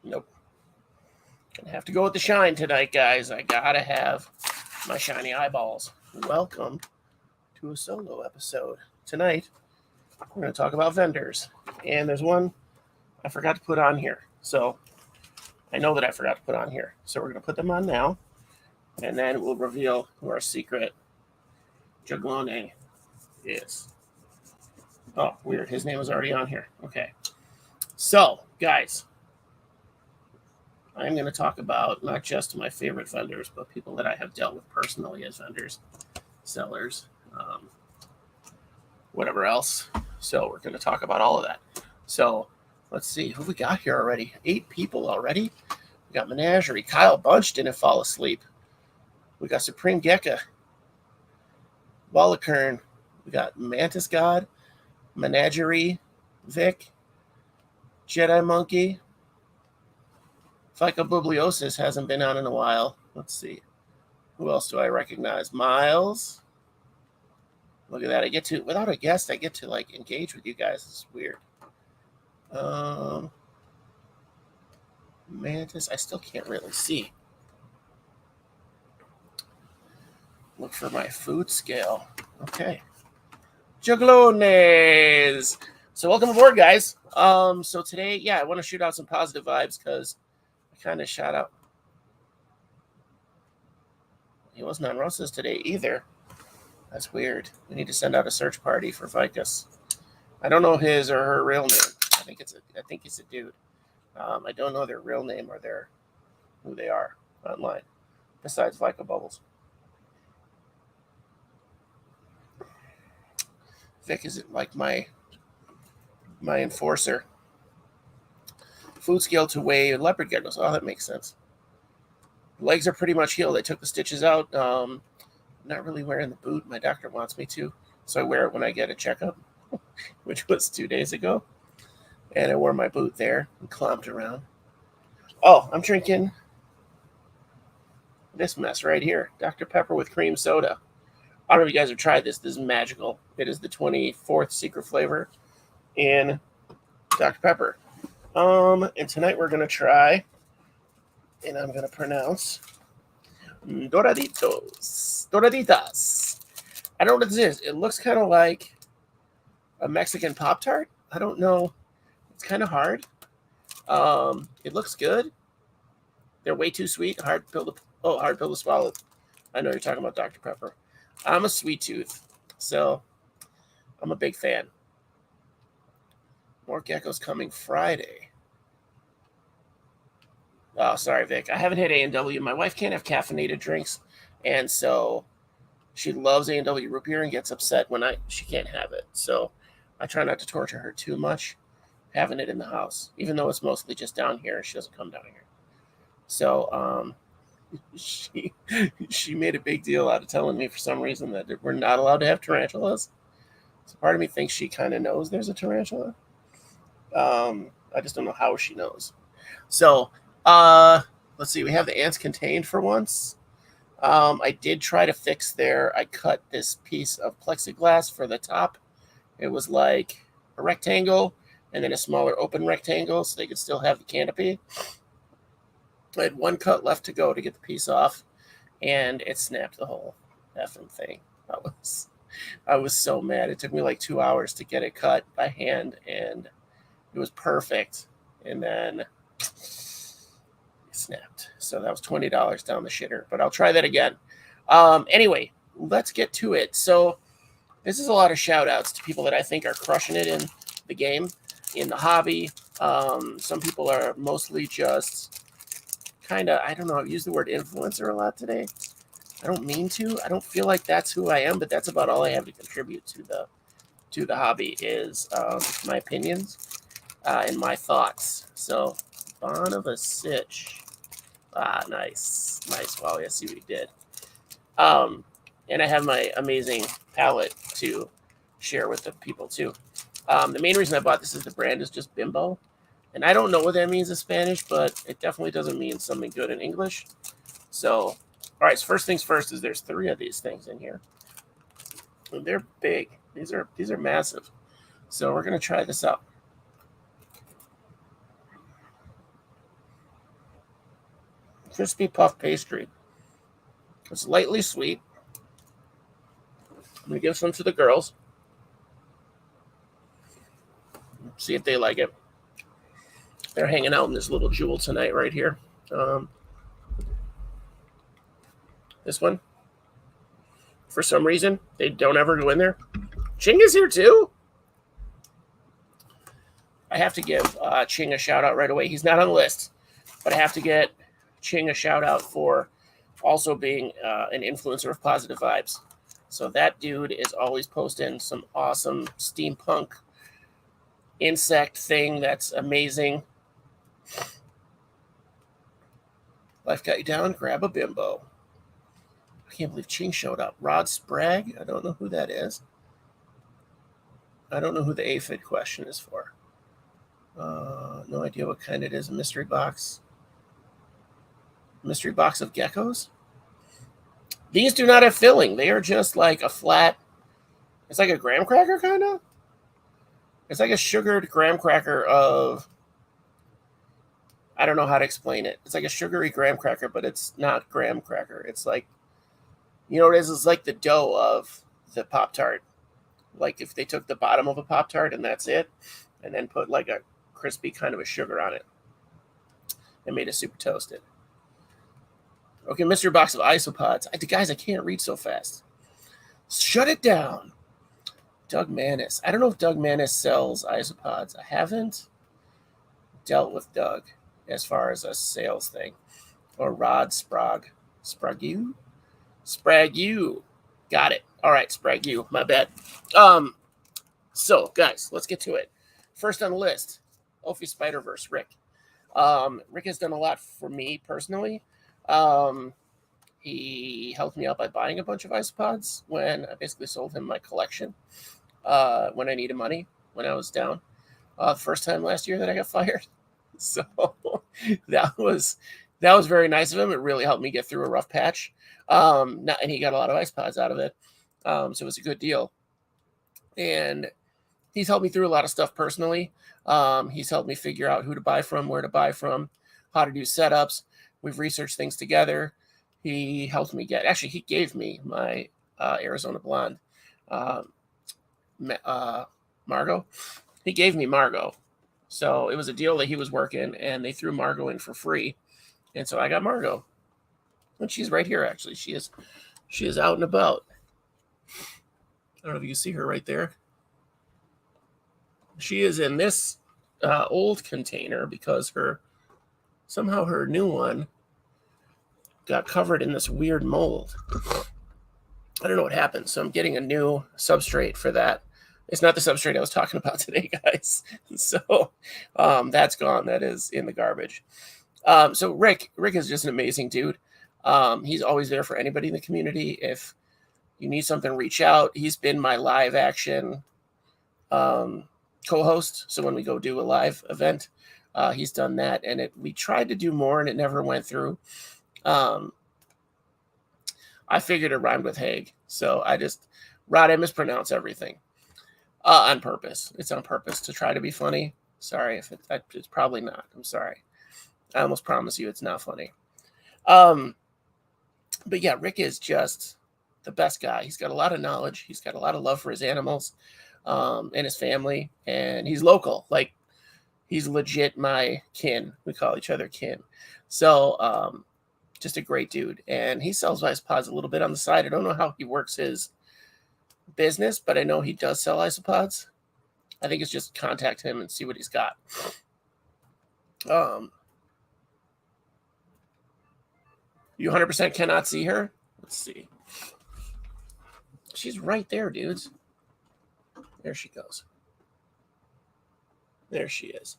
Nope. Gonna have to go with the shine tonight, guys. I gotta have my shiny eyeballs. Welcome to a solo episode. Tonight, we're gonna talk about vendors. And there's one I forgot to put on here. So, I know that I forgot to put on here. So, we're gonna put them on now. And then we'll reveal who our secret Jaglone is. Oh, weird. His name is already on here. Okay. So, guys, I'm going to talk about not just my favorite vendors, but people that I have dealt with personally as vendors, sellers, whatever else. So we're going to talk about all of that. So let's see who we got here already. 8 people already. We got Menagerie. Kyle Bunch didn't fall asleep. We got Supreme Gecka. Wallicurn. We got Mantis God. Menagerie. Vic. Jedi Monkey. Phycobibliosis hasn't been on in a while. Let's see. Who else do I recognize? Miles. Look at that. Without a guest, I get to like engage with you guys. It's weird. Mantis, I still can't really see. Look for my food scale. Okay. Juglones. So welcome aboard, guys. So today, I want to shoot out some positive vibes because I kind of shot out. He wasn't on Rosa's today either. That's weird. We need to send out a search party for Vicus. I don't know his or her real name. I think it's a dude. I don't know their real name or who they are online. Besides Vica Bubbles. Vic isn't like my enforcer. Food scale to weigh leopard geckos. Oh, that makes sense. Legs are pretty much healed. I took the stitches out. Not really wearing the boot. My doctor wants me to. So I wear it when I get a checkup, which was 2 days ago. And I wore my boot there and clomped around. Oh, I'm drinking this mess right here. Dr. Pepper with cream soda. I don't know if you guys have tried this. This is magical. It is the 24th secret flavor in Dr. Pepper. And tonight we're going to try, and I'm going to pronounce Doraditas. I don't know what this is. It looks kind of like a Mexican Pop-Tart. I don't know. It's kind of hard. It looks good. They're way too sweet. Hard pill to swallow. I know you're talking about Dr. Pepper. I'm a sweet tooth, so I'm a big fan. More geckos coming Friday. Oh, sorry, Vic. I haven't had A&W. My wife can't have caffeinated drinks, and so she loves A&W root beer and gets upset when she can't have it. So I try not to torture her too much having it in the house, even though it's mostly just down here. She doesn't come down here. So she made a big deal out of telling me for some reason that we're not allowed to have tarantulas. So part of me thinks she kind of knows there's a tarantula. I just don't know how she knows. So let's see. We have the ants contained for once. I did try to fix I cut this piece of plexiglass for the top. It was like a rectangle and then a smaller open rectangle so they could still have the canopy. I had one cut left to go to get the piece off, and it snapped the whole effing thing. I was so mad. It took me like 2 hours to get it cut by hand, and it was perfect. And then it snapped. So that was $20 down the shitter, but I'll try that again. Anyway, let's get to it. So this is a lot of shout outs to people that I think are crushing it in the game, in the hobby. Some people are mostly just kind of, I don't know, I've used the word influencer a lot today. I don't mean to. I don't feel like that's who I am, but that's about all I have to contribute to the hobby is my opinions and my thoughts. So, Bon of a Sitch. Nice. Wow, I see what he did. And I have my amazing palette to share with the people too. The main reason I bought this is the brand is just Bimbo. And I don't know what that means in Spanish, but it definitely doesn't mean something good in English. So, all right, so first things first is there's 3 of these things in here. And they're big. These are massive. So we're going to try this out. crispy puff pastry. It's lightly sweet. I'm going to give some to the girls. See if they like it. They're hanging out in this little jewel tonight right here. This one. For some reason, they don't ever go in there. Ching is here too. I have to give Ching a shout out right away. He's not on the list, but I have to get Ching a shout out for also being an influencer of positive vibes. So that dude is always posting some awesome steampunk insect thing that's amazing. Life got you down, grab a bimbo. I can't believe Ching showed up. Rod Sprague? I don't know who that is. I don't know who the aphid question is for. No idea what kind it is. A mystery box. Mystery box of geckos? These do not have filling. They are just like a flat. It's like a graham cracker, kind of. It's like a sugared graham cracker of. I don't know how to explain it. It's like a sugary graham cracker, but it's not graham cracker. It's like, you know what it is? It's like the dough of the Pop-Tart. Like if they took the bottom of a Pop-Tart and that's it, and then put like a crispy kind of a sugar on it and made it super toasted. Okay, mystery box of isopods. Guys, I can't read so fast. Shut it down. Doug Manis. I don't know if Doug Manis sells isopods. I haven't dealt with Doug as far as a sales thing. Or Rod Sprague. Sprague? Sprague. Got it. All right, Sprague. My bad. So, guys, let's get to it. First on the list, Ophi Spider-Verse, Rick. Rick has done a lot for me personally. He helped me out by buying a bunch of isopods when I basically sold him my collection when I needed money, when I was down. The first time last year that I got fired. So that was very nice of him. It really helped me get through a rough patch. And he got a lot of isopods out of it. So it was a good deal. And he's helped me through a lot of stuff personally. He's helped me figure out who to buy from, where to buy from, how to do setups. We've researched things together. He helped me he gave me my Arizona Blonde, Margot. He gave me Margot. So it was a deal that he was working, and they threw Margot in for free. And so I got Margot. And she's right here, actually. She is out and about. I don't know if you can see her right there. She is in this old container because somehow her new one got covered in this weird mold. I don't know what happened. So I'm getting a new substrate for that. It's not the substrate I was talking about today, guys. So that's gone. That is in the garbage. So Rick is just an amazing dude. He's always there for anybody in the community. If you need something, reach out. He's been my live action co-host. So when we go do a live event, he's done that. And we tried to do more and it never went through. I figured it rhymed with Hague. So I mispronounce everything on purpose. It's on purpose to try to be funny. Sorry if it's probably not. I'm sorry. I almost promise you it's not funny. But yeah, Rick is just the best guy. He's got a lot of knowledge. He's got a lot of love for his animals and his family. And he's local. Like, he's legit my kin. We call each other kin. So just a great dude. And he sells isopods a little bit on the side. I don't know how he works his business, but I know he does sell isopods. I think it's just contact him and see what he's got. You 100% cannot see her? Let's see. She's right there, dudes. There she goes. There she is.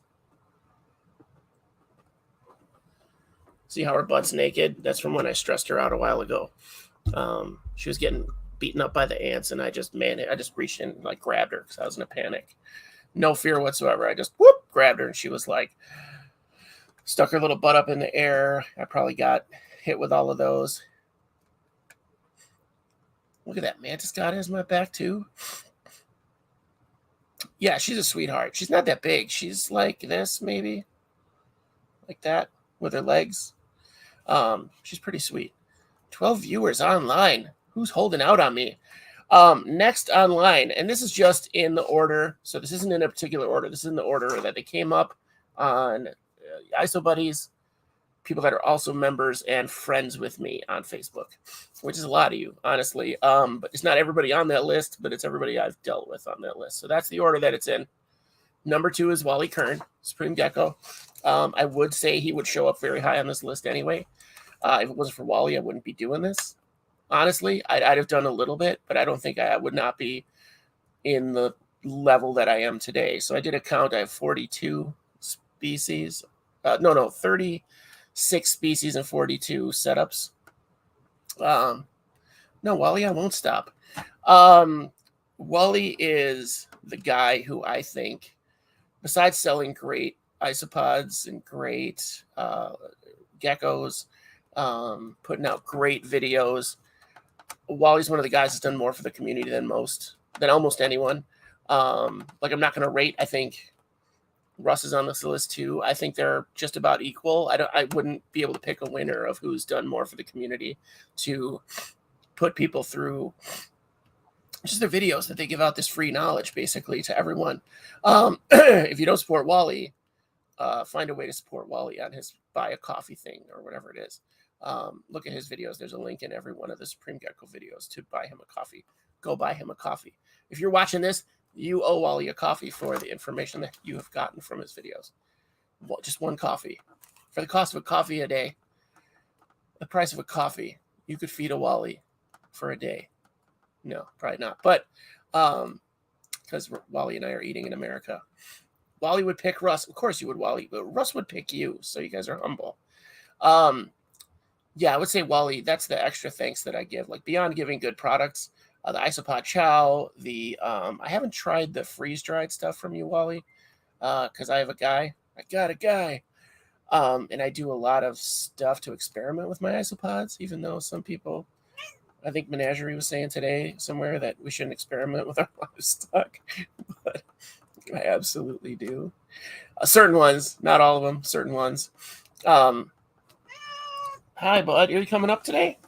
See how her butt's naked? That's from when I stressed her out a while ago. She was getting beaten up by the ants, and I just reached in and like grabbed her because I was in a panic. No fear whatsoever. I just grabbed her, and she was like, stuck her little butt up in the air. I probably got hit with all of those. Look at that. Mantis God has my back too. Yeah, she's a sweetheart. She's not that big. She's like this, maybe. Like that, with her legs. She's pretty sweet. 12 viewers online. Who's holding out on me? Next online, and this is just in the order. So this isn't in a particular order. This is in the order that they came up on ISO Buddies, people that are also members and friends with me on Facebook, which is a lot of you, honestly. But it's not everybody on that list, but it's everybody I've dealt with on that list. So that's the order that it's in. Number 2 is Wally Kern, Supreme Gecko. I would say he would show up very high on this list anyway. If it wasn't for Wally, I wouldn't be doing this. Honestly, I'd have done a little bit, but I don't think I would not be in the level that I am today. So I did a count. I have 42 species. 36 species and 42 setups. No, Wally, I won't stop. Wally is the guy who I think, besides selling great isopods and great geckos, putting out great videos, Wally's one of the guys that's done more for the community than almost anyone. Like, I'm not going to rate. I think Russ is on this list too. I think they're just about equal. I wouldn't be able to pick a winner of who's done more for the community to put people through just their videos that they give out this free knowledge basically to everyone. If you don't support Wally, find a way to support Wally on his buy a coffee thing or whatever it is. Look at his videos. There's a link in every one of the Supreme Gecko videos to buy him a coffee. Go buy him a coffee. If you're watching this, you owe Wally a coffee for the information that you have gotten from his videos. Well, just one coffee. For the cost of a coffee a day, the price of a coffee, you could feed a Wally for a day. No, probably not. But because Wally and I are eating in America. Wally would pick Russ. Of course you would, Wally. But Russ would pick you, so you guys are humble. Yeah, I would say Wally, that's the extra thanks that I give. Like, beyond giving good products, the Isopod Chow, I haven't tried the freeze-dried stuff from you, Wally, because I have a guy. I got a guy. And I do a lot of stuff to experiment with my isopods, even though some people, I think Menagerie was saying today somewhere that we shouldn't experiment with our livestock, but I absolutely do. Certain ones, not all of them, certain ones. Hi, bud. Are you coming up today?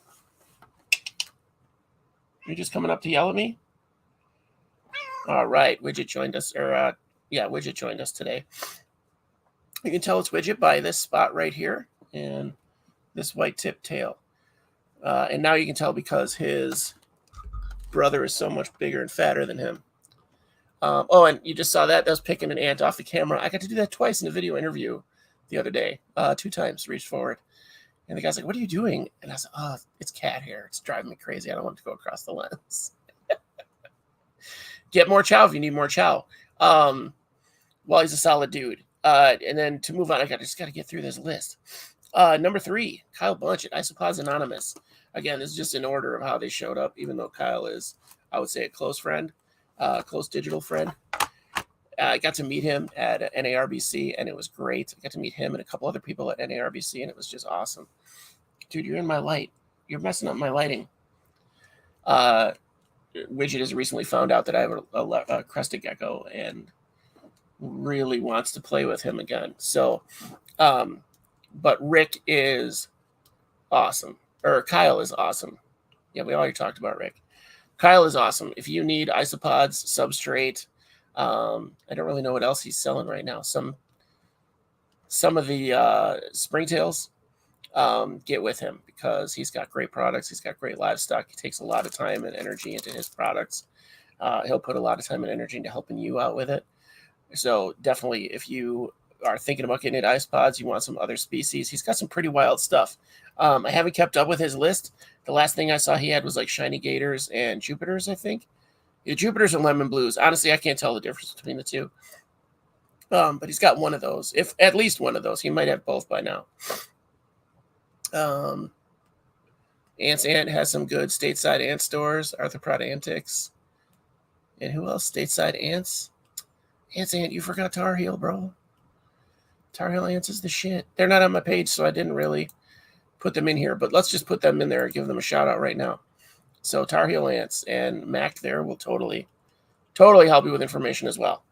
You're just coming up to yell at me? All right. Widget joined us. Widget joined us today. You can tell it's Widget by this spot right here and this white tip tail. And now you can tell because his brother is so much bigger and fatter than him. And you just saw that. That was picking an ant off the camera. I got to do that twice in a video interview the other day. 2 times, reached forward. And the guy's like, what are you doing? And I said, it's cat hair. It's driving me crazy. I don't want it to go across the lens. Get more chow if you need more chow. Well, he's a solid dude. And then to move on, I just got to get through this list. Number 3, Kyle Bunch at Isopods Anonymous. Again, this is just in order of how they showed up, even though Kyle is, I would say, a close friend, close digital friend. I got to meet him at NARBC, and it was great. I got to meet him and a couple other people at NARBC, and it was just awesome. Dude, you're in my light. You're messing up my lighting. Widget has recently found out that I have a crested gecko and really wants to play with him again. So, but Rick is awesome. Or Kyle is awesome. Yeah, we already talked about Rick. Kyle is awesome. If you need isopods, substrate, I don't really know what else he's selling right now. Some of the springtails, get with him because he's got great products. He's got great livestock. He takes a lot of time and energy into his products. He'll put a lot of time and energy into helping you out with it. So definitely, if you are thinking about getting into isopods, you want some other species, he's got some pretty wild stuff. I haven't kept up with his list. The last thing I saw he had was like shiny gators and Jupiters, I think. Yeah, Jupiters and lemon blues. Honestly, I can't tell the difference between the two. But he's got one of those. If at least one of those. He might have both by now. Ant's Ant has some good stateside ant stores. Arthropod Antics. And who else? Stateside ants. Ant's Ant, you forgot Tar Heel, bro. Tar Heel ants is the shit. They're not on my page, so I didn't really put them in here. But let's just put them in there and give them a shout out right now. So Tar Heel ants and Mac there will totally help you with information as well.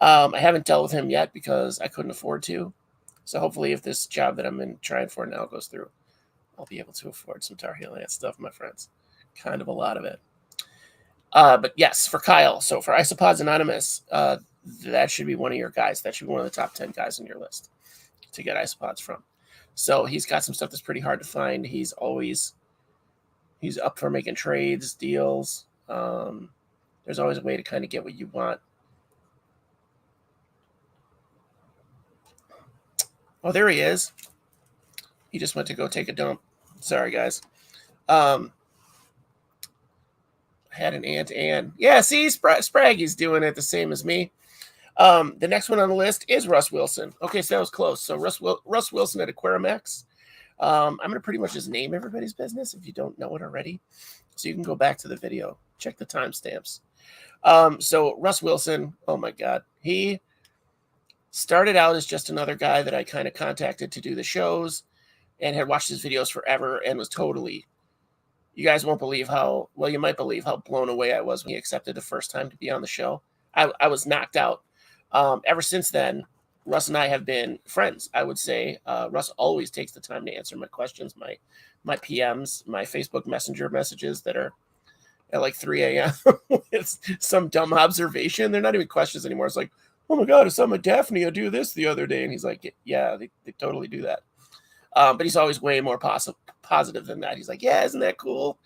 I haven't dealt with him yet because I couldn't afford to. So hopefully if this job that I'm in trying for now goes through, I'll be able to afford some Tar Heel Ant stuff, my friends. Kind of a lot of it. But yes, for Kyle. So for Isopods Anonymous, that should be one of your guys. That should be one of the top 10 guys on your list to get Isopods from. So he's got some stuff that's pretty hard to find. He's up for making trades, deals. There's always a way to kind of get what you want. Oh, there he is. He just went to go take a dump. Sorry, guys. Had an ant and yeah, see, Spraggy's doing it the same as me. The next one on the list is Russ Wilson. Okay, so that was close. So Russ Wilson at Aquarimex. I'm going to pretty much just name everybody's business if you don't know it already. So you can go back to the video. Check the timestamps. So Russ Wilson, oh my God. He started out as just another guy that I kind of contacted to do the shows and had watched his videos forever and was totally, you guys won't believe how, well, you might believe how blown away I was when he accepted the first time to be on the show. I was knocked out. Ever since then, Russ and I have been friends, I would say. Russ always takes the time to answer my questions, my PMs, my Facebook Messenger messages that are at like 3 a.m. It's some dumb observation. They're not even questions anymore. It's like, oh my God, I saw my Daphnia do this the other day. And he's like, yeah, they totally do that. But he's always way more positive than that. He's like, yeah, isn't that cool?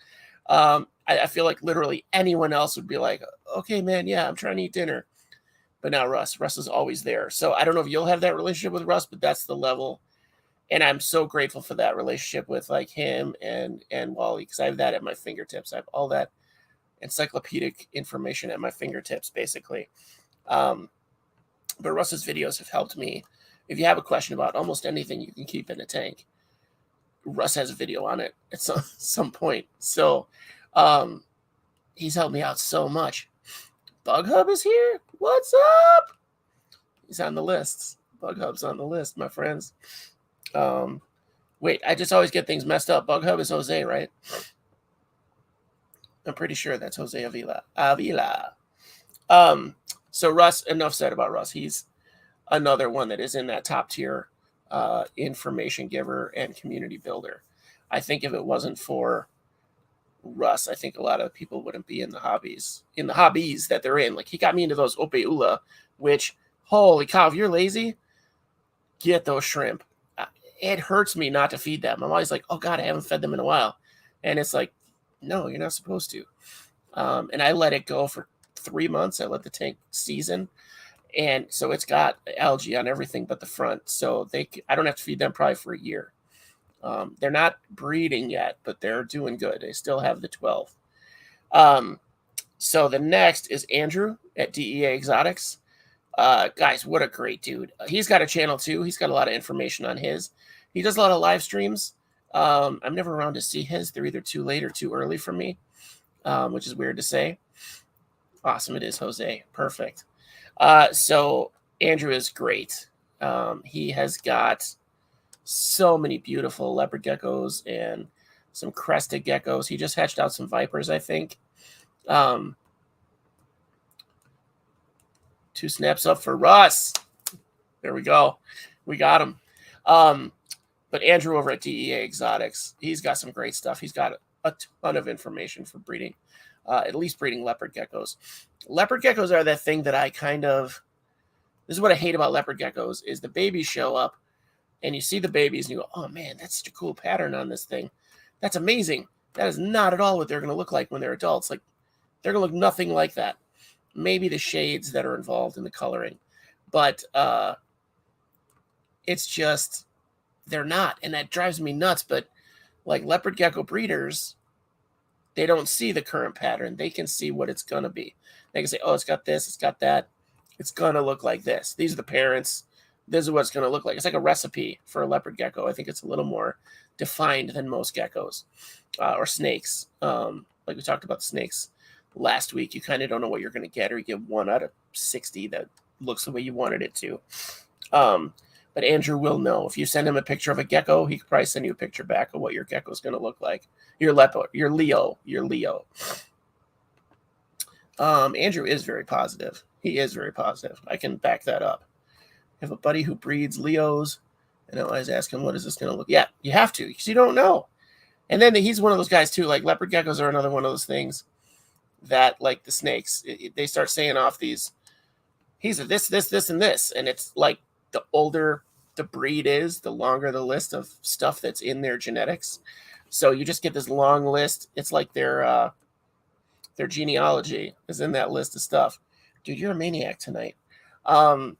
I feel like literally anyone else would be like, okay, man, yeah, I'm trying to eat dinner. But now Russ is always there. So I don't know if you'll have that relationship with Russ, but that's the level. And I'm so grateful for that relationship with like him and Wally, because I have that at my fingertips. I have all that encyclopedic information at my fingertips, basically. But Russ's videos have helped me. If you have a question about almost anything you can keep in a tank, Russ has a video on it at some point. So he's helped me out so much. Bug Hub is here. What's up? He's on the list. Bug Hub's on the list, my friends. Wait, I just always get things messed up. Bug Hub is Jose, right? I'm pretty sure that's Jose Avila. So Russ, enough said about Russ. He's another one that is in that top tier information giver and community builder. I think if it wasn't for Russ, I think a lot of people wouldn't be in the hobbies that they're in. Like he got me into those opeula, which, holy cow, if you're lazy, get those shrimp. It hurts me not to feed them. I'm always like, oh God, I haven't fed them in a while. And it's like, no, you're not supposed to. And I let it go for 3 months. I let the tank season. And so it's got algae on everything but the front. So I don't have to feed them probably for a year. They're not breeding yet, but they're doing good. They still have the 12. So the next is Andrew at Dea Exotics. Guys, what a great dude. He's got a channel too. He's got a lot of information on his. He does a lot of live streams. I'm never around to see his. They're either too late or too early for me, which is weird to say. Awesome. It is Jose. Perfect. So Andrew is great. He has got so many beautiful leopard geckos and some crested geckos. He just hatched out some vipers, I think. 2 snaps up for Russ. There we go. We got him. But Andrew over at Dea Exotics, he's got some great stuff. He's got a ton of information for breeding, at least breeding leopard geckos. Leopard geckos are that thing that this is what I hate about leopard geckos, is the babies show up and you see the babies and you go, oh man, that's such a cool pattern on this thing. That's amazing. That is not at all what they're going to look like when they're adults. Like they're going to look nothing like that. Maybe the shades that are involved in the coloring, but it's just, they're not. And that drives me nuts. But like leopard gecko breeders, they don't see the current pattern. They can see what it's going to be. They can say, oh, it's got this, it's got that. It's going to look like this. These are the parents. This is what it's going to look like. It's like a recipe for a leopard gecko. I think it's a little more defined than most geckos or snakes. Like we talked about the snakes last week. You kind of don't know what you're going to get, or you get 1 out of 60 that looks the way you wanted it to. But Andrew will know. If you send him a picture of a gecko, he could probably send you a picture back of what your gecko is going to look like. Your Leo. Andrew is very positive. He is very positive. I can back that up. I have a buddy who breeds Leos, and I always ask him, what is this going to look? Yeah, you have to, because you don't know. And then he's one of those guys too. Like leopard geckos are another one of those things that, like the snakes, they start saying off these. He's a this, and this, and it's like the older the breed is, the longer the list of stuff that's in their genetics. So you just get this long list. It's like their genealogy is in that list of stuff. Dude, you're a maniac tonight. And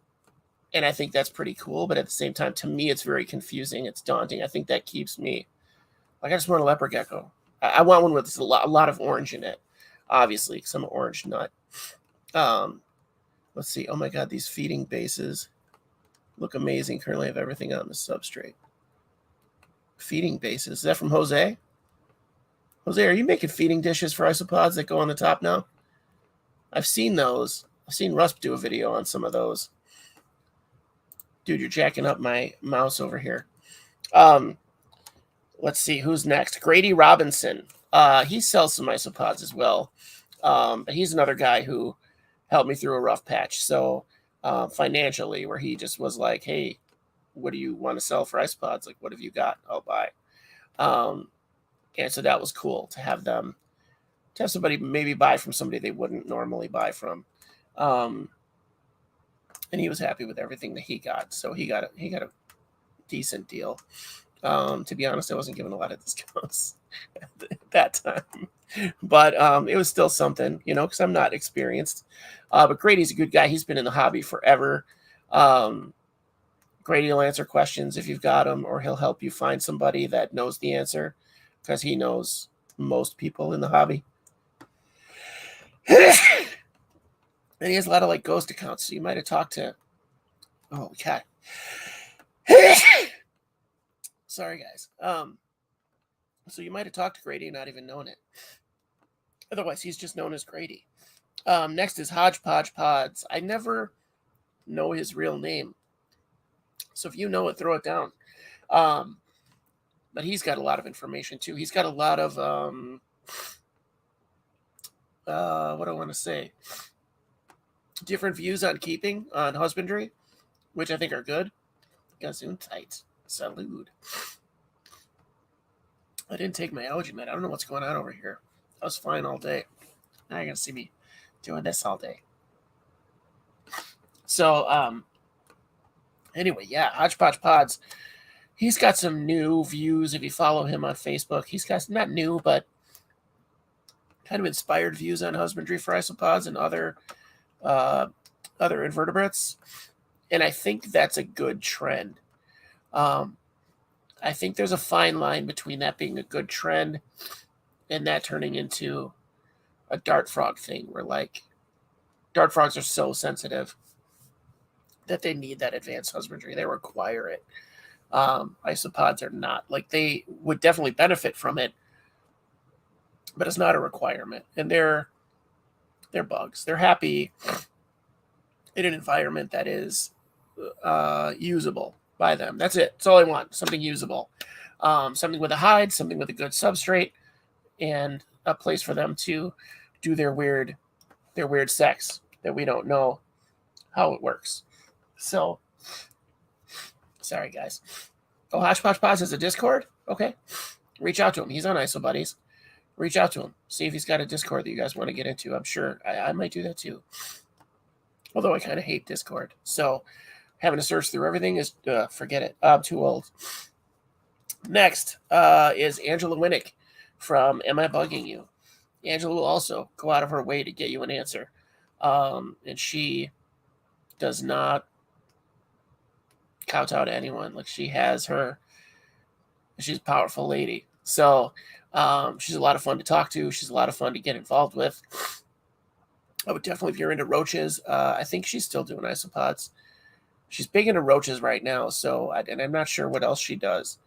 I think that's pretty cool. But at the same time, to me, it's very confusing. It's daunting. I think that keeps me, like, I just want a leopard gecko. I want one with a lot of orange in it, obviously, because I'm an orange nut. Let's see. Oh, my God, these feeding bases look amazing. Currently, I have everything on the substrate. Feeding bases. Is that from Jose? Jose, are you making feeding dishes for isopods that go on the top now? I've seen those. I've seen Russ do a video on some of those. Dude, you're jacking up my mouse over here. Let's see. Who's next? Grady Robinson. He sells some isopods as well. But he's another guy who helped me through a rough patch. So financially, where he just was like, hey, what do you want to sell for isopods? Like, what have you got? I'll buy. And so that was cool to have them, to have somebody maybe buy from somebody they wouldn't normally buy from. And he was happy with everything that he got. So he got a decent deal. To be honest, I wasn't given a lot of discounts at that time, but it was still something, you know, because I'm not experienced. But Grady's a good guy. He's been in the hobby forever. Grady will answer questions if you've got them, or he'll help you find somebody that knows the answer, because he knows most people in the hobby. And he has a lot of like ghost accounts, so you might have talked to. Oh, cat. Sorry, guys. So you might have talked to Grady and not even known it. Otherwise, he's just known as Grady. Next is Hodgepodge Pods. I never know his real name, so if you know it, throw it down. But he's got a lot of information too. He's got a lot of what do I want to say? Different views on keeping, on husbandry, which I think are good. Gesundheit. Salud. I didn't take my allergy med. I don't know what's going on over here. I was fine all day. Now you're going to see me doing this all day. So, anyway, yeah, Hodgepodge Pods. He's got some new views if you follow him on Facebook. He's got, not new, but kind of inspired views on husbandry for isopods and other invertebrates. And I think that's a good trend. I think there's a fine line between that being a good trend and that turning into a dart frog thing, where like dart frogs are so sensitive that they need that advanced husbandry. They require it. Isopods are not. Like, they would definitely benefit from it, but it's not a requirement. And they're bugs. They're happy in an environment that is usable by them. That's it. That's all I want. Something usable. Something with a hide, something with a good substrate, and a place for them to do their weird sex that we don't know how it works. So, sorry, guys. Oh, Hodgepodge Pods has a Discord? Okay. Reach out to him. He's on IsoBuddies. Reach out to him. See if he's got a Discord that you guys want to get into. I'm sure I might do that too. Although I kind of hate Discord. So, having to search through everything is, forget it. I'm too old. Next is Angela Winnick from Am I Bugging You? Angela will also go out of her way to get you an answer. And she does not kowtow to anyone. Like, she's a powerful lady. So she's a lot of fun to talk to. She's a lot of fun to get involved with. I would definitely, if you're into roaches, I think she's still doing isopods. She's big into roaches right now, and I'm not sure what else she does,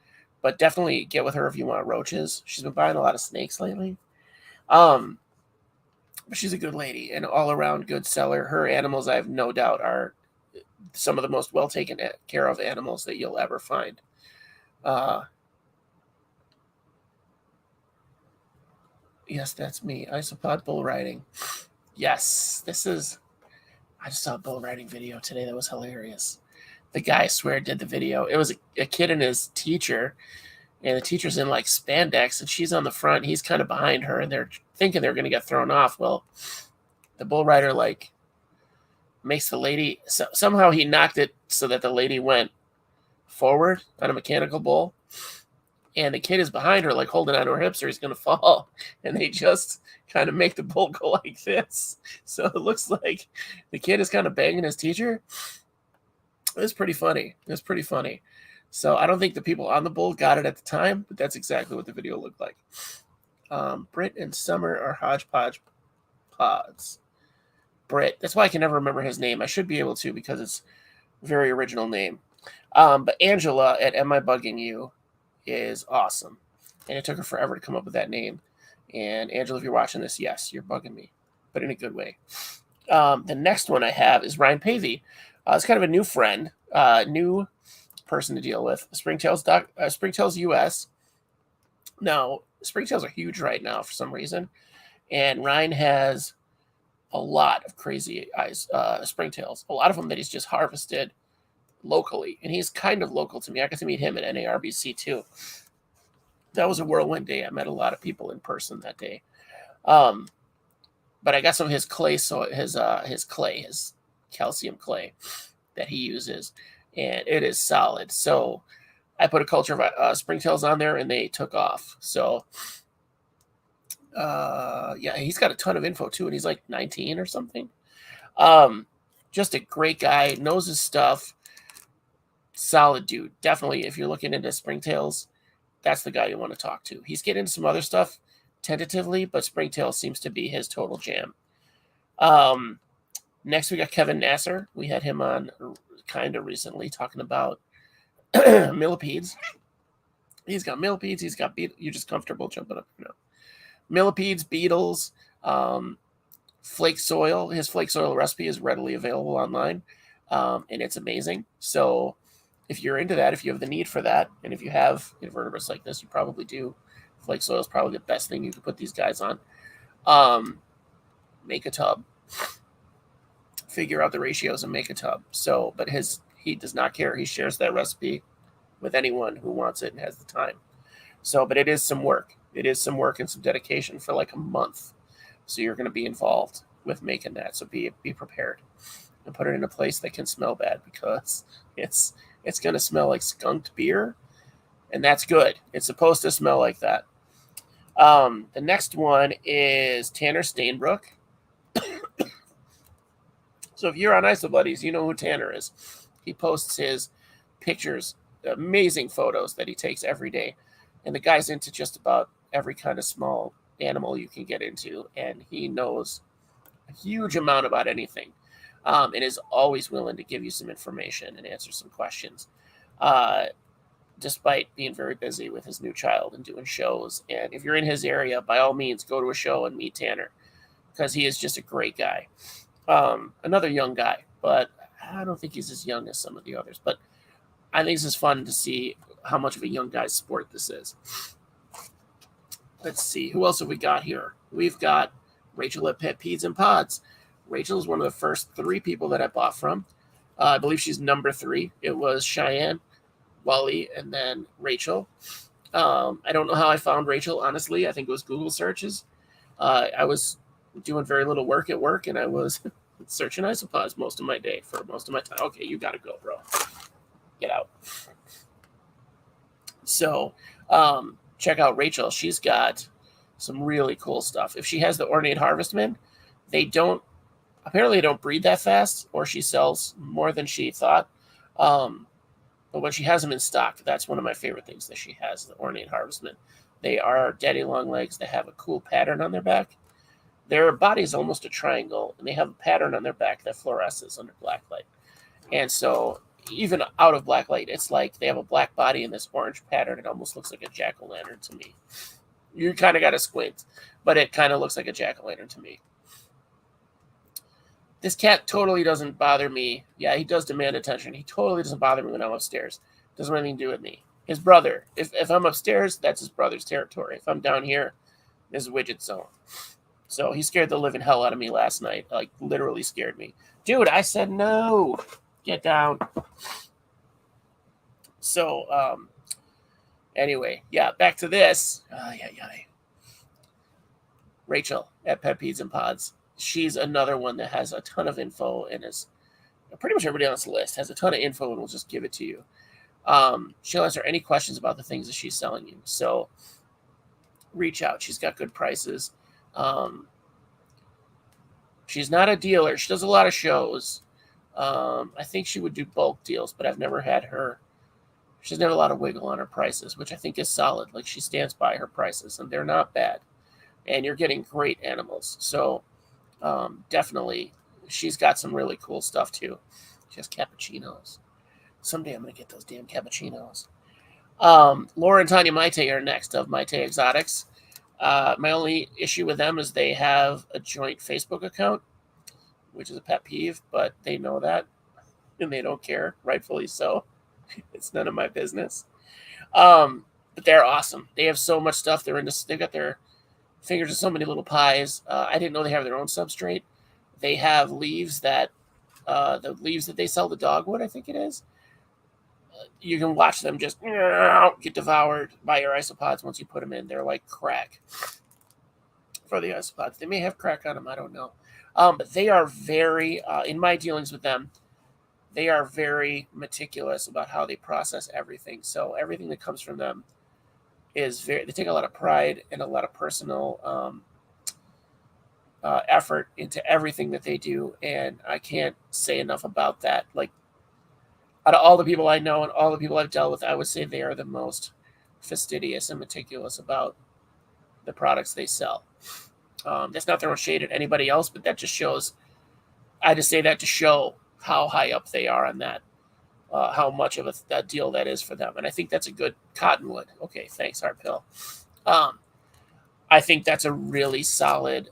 but definitely get with her if you want roaches. She's been buying a lot of snakes lately. But she's a good lady and all around good seller. Her animals, I have no doubt, are some of the most well taken care of animals that you'll ever find. Yes, that's me. Isopod bull riding. Yes, I just saw a bull riding video today that was hilarious. The guy, I swear, did the video. It was a kid and his teacher, and the teacher's in like spandex, and she's on the front. He's kind of behind her, and they're thinking they're going to get thrown off. Well, the bull rider like makes the lady somehow he knocked it so that the lady went forward on a mechanical bull, and the kid is behind her like holding on to her hips or he's going to fall, and they just kind of make the bull go like this. So it looks like the kid is kind of banging his teacher. It's pretty funny. It's pretty funny. So I don't think the people on the bull got it at the time, but that's exactly what the video looked like. Britt and Summer are hodgepodge pods. Britt. That's why I can never remember his name. I should be able to because it's a very original name. But Angela at Am I Bugging You is awesome. And it took her forever to come up with that name. And Angela, if you're watching this, yes, you're bugging me, but in a good way. The next one I have is Ryan Pavey. It's kind of a new friend, new person to deal with. Springtails US. Now, springtails are huge right now for some reason. And Ryan has a lot of crazy springtails. A lot of them that he's just harvested locally. And he's kind of local to me. I got to meet him at NARBC too. That was a whirlwind day. I met a lot of people in person that day. But I got some of his clay, so his calcium clay that he uses, and it is solid. So I put a culture of springtails on there, and they took off. So yeah, he's got a ton of info too, and he's like 19 or something. Just a great guy, knows his stuff. Solid dude. Definitely, if you're looking into springtails, that's the guy you want to talk to. He's getting into some other stuff tentatively, but springtail seems to be his total jam. Next, we got Kevin Nasser. We had him on kind of recently talking about millipedes. He's got millipedes. He's got you're just comfortable jumping up. Millipedes, beetles, flake soil. His flake soil recipe is readily available online, and it's amazing. So if you're into that, if you have the need for that, and if you have invertebrates like this, you probably do. Flake soil is probably the best thing you can put these guys on. Make a tub. Figure out the ratios and make a tub. So, but he does not care. He shares that recipe with anyone who wants it and has the time. So, but it is some work. It is some work and some dedication for like a month. So you're going to be involved with making that. So be prepared and put it in a place that can smell bad, because it's going to smell like skunked beer, and that's good. It's supposed to smell like that. The next one is Tanner Stainbrook. So if you're on IsoBuddies, you know who Tanner is. He posts his pictures, amazing photos that he takes every day. And the guy's into just about every kind of small animal you can get into. And he knows a huge amount about anything. And is always willing to give you some information and answer some questions. Despite being very busy with his new child and doing shows. And if you're in his area, by all means, go to a show and meet Tanner, because he is just a great guy. Another young guy, but I don't think he's as young as some of the others. But I think this is fun to see how much of a young guy's sport this is. Let's see. Who else have we got here? We've got Rachel at Pet Peds and Pods. Rachel is one of the first 3 people that I bought from. I believe she's number 3. It was Cheyenne, Wally, and then Rachel. I don't know how I found Rachel, honestly. I think it was Google searches. I was doing very little work at work, and I was searching isopods most of my day for most of my time. Okay, you got to go, bro. Get out. So check out Rachel. She's got some really cool stuff. If she has the ornate harvestmen, they don't breed that fast, or she sells more than she thought. But when she has them in stock, that's one of my favorite things that she has, the ornate harvestmen. They are daddy long legs. They have a cool pattern on their back. Their body is almost a triangle, and they have a pattern on their back that fluoresces under black light. And so even out of black light, it's like they have a black body in this orange pattern. It almost looks like a jack-o'-lantern to me. You kind of got to squint, but it kind of looks like a jack-o'-lantern to me. This cat totally doesn't bother me. Yeah, he does demand attention. He totally doesn't bother me when I'm upstairs. Doesn't have anything to do with me. His brother. If I'm upstairs, that's his brother's territory. If I'm down here, this is Widget Zone. So he scared the living hell out of me last night. Like, literally scared me. Dude, I said no. Get down. So, Anyway, yeah, back to this. Rachel at Pet Peas and Pods. She's another one that has a ton of info and is pretty much everybody on this list has a ton of info and will just give it to you. She'll answer any questions about the things that she's selling you. So reach out. She's got good prices. She's not a dealer. She does a lot of shows. I think she would do bulk deals, but I've never had her. She doesn't have a lot of wiggle on her prices, which I think is solid. Like, she stands by her prices, and they're not bad. And you're getting great animals. So definitely, she's got some really cool stuff, too. She has cappuccinos. Someday I'm going to get those damn cappuccinos. Laura and Tanya Maite are next of Maite Exotics. My only issue with them is they have a joint Facebook account, which is a pet peeve, but they know that, and they don't care, rightfully so. It's none of my business. But they're awesome. They have so much stuff. They've got their fingers in so many little pies. I didn't know they have their own substrate. They have leaves that, the leaves that they sell the dogwood, I think it is. You can watch them just get devoured by your isopods once you put them in. They're like crack for the isopods. They may have crack on them. I don't know. But they are very, in my dealings with them, they are very meticulous about how they process everything. So everything that comes from them is they take a lot of pride and a lot of personal effort into everything that they do. And I can't say enough about that. Like, out of all the people I know and all the people I've dealt with, I would say they are the most fastidious and meticulous about the products they sell. That's not throwing shade at anybody else, but that just shows, I just say that to show how high up they are on that, how much of a deal that is for them. And I think that's a good Cottonwood. Okay, thanks, Art Pill. I think that's a really solid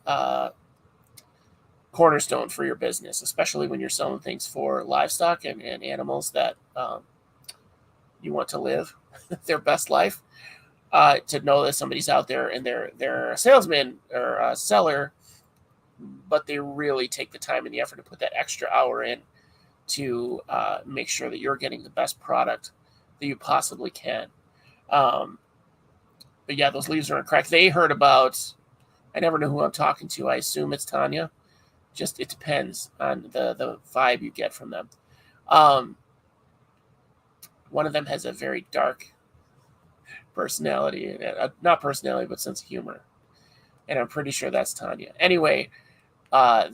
cornerstone for your business, especially when you're selling things for livestock and animals that you want to live their best life. To know that somebody's out there and they're a salesman or a seller, but they really take the time and the effort to put that extra hour in to make sure that you're getting the best product that you possibly can. But yeah, those leaves are on crack. They heard about, I never know who I'm talking to. I assume it's Tanya. Just, it depends on the vibe you get from them. One of them has a very dark personality, not personality, but sense of humor. And I'm pretty sure that's Tanya. Anyway,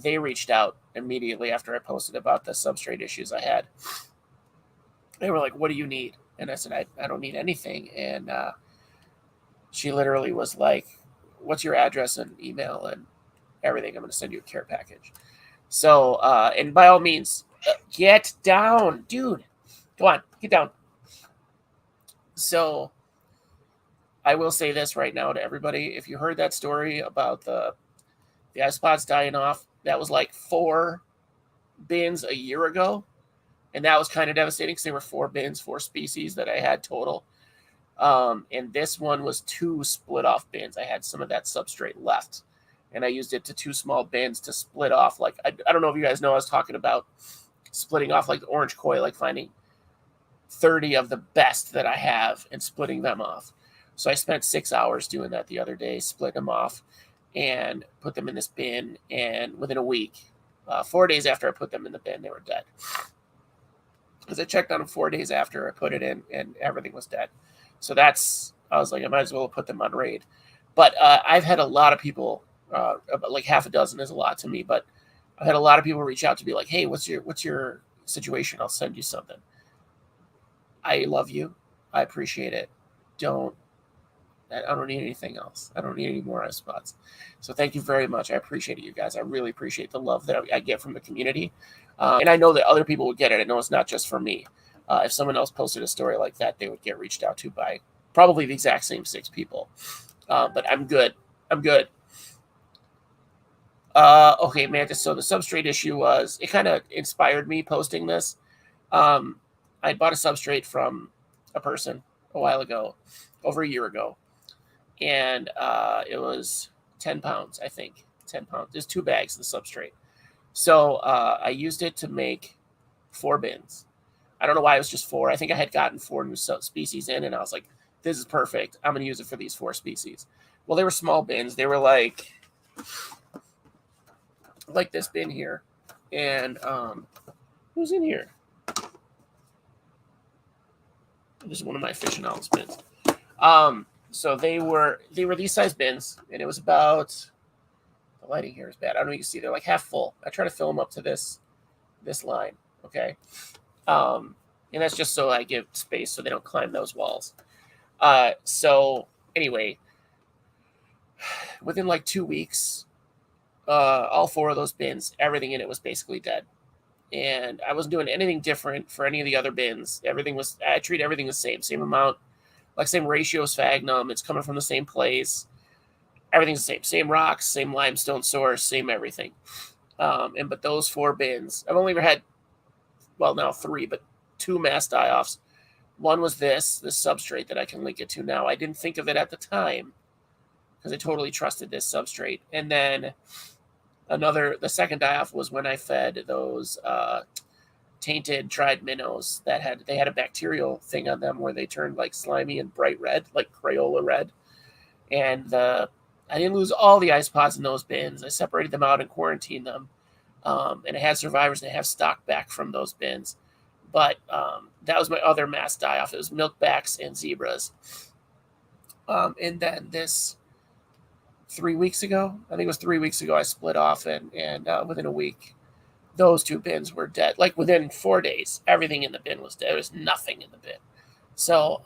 they reached out immediately after I posted about the substrate issues I had. They were like, what do you need? And I said, I don't need anything. And she literally was like, what's your address and email and everything? I'm going to send you a care package. So, and by all means, get down, dude. Go on, get down. So, I will say this right now to everybody. If you heard that story about the isopods dying off, that was like 4 bins a year ago. And that was kind of devastating because there were 4 bins, 4 species that I had total. And this one was 2 split off bins. I had some of that substrate left. And I used it to 2 small bins to split off. Like, I don't know if you guys know, I was talking about splitting off like the orange koi, like finding 30 of the best that I have and splitting them off. So I spent 6 hours doing that the other day, split them off and put them in this bin. And within a week, 4 days after I put them in the bin, they were dead. Because I checked on them 4 days after I put it in and everything was dead. So I was like, I might as well put them on raid. But I've had a lot of people, like half a dozen is a lot to me, but I've had a lot of people reach out to be like, hey, what's your situation? I'll send you something. I love you. I appreciate it. I don't need anything else. I don't need any more isopods. So thank you very much. I appreciate it, you guys. I really appreciate the love that I get from the community. And I know that other people would get it. I know it's not just for me. If someone else posted a story like that, they would get reached out to by probably the exact same 6 people. But I'm good. Okay, Mantis. So the substrate issue was, it kind of inspired me posting this. I bought a substrate from a person a while ago, over a year ago. And it was 10 pounds, I think. 10 pounds. There's 2 bags of the substrate. So I used it to make 4 bins. I don't know why it was just 4. I think I had gotten 4 new species in, and I was like, this is perfect. I'm going to use it for these 4 species. Well, they were small bins. They were like this bin here. And who's in here? This is one of my Fish and Owls bins. So they were these size bins, and it was about, the lighting here is bad. I don't know if you can see, they're like half full. I try to fill them up to this line, okay? And that's just so I give space so they don't climb those walls. So anyway, within like 2 weeks, all 4 of those bins, everything in it was basically dead. And I wasn't doing anything different for any of the other bins. I treat everything the same amount, like same ratio sphagnum. It's coming from the same place. Everything's the same rocks, same limestone source, same everything. But those 4 bins, I've only ever had, well, now 3, but 2 mass die-offs. One was this substrate that I can link it to now. I didn't think of it at the time because I totally trusted this substrate. And then the second die-off was when I fed those tainted dried minnows that they had a bacterial thing on them where they turned like slimy and bright red, like Crayola red. And I didn't lose all the isopods in those bins. I separated them out and quarantined them. And I had survivors, and I have stock back from those bins. But that was my other mass die-off. It was milkbacks and zebras. And then this 3 weeks ago, I think it was 3 weeks ago, I split off, and within a week, those 2 bins were dead. Like within 4 days, everything in the bin was dead. There was nothing in the bin. So,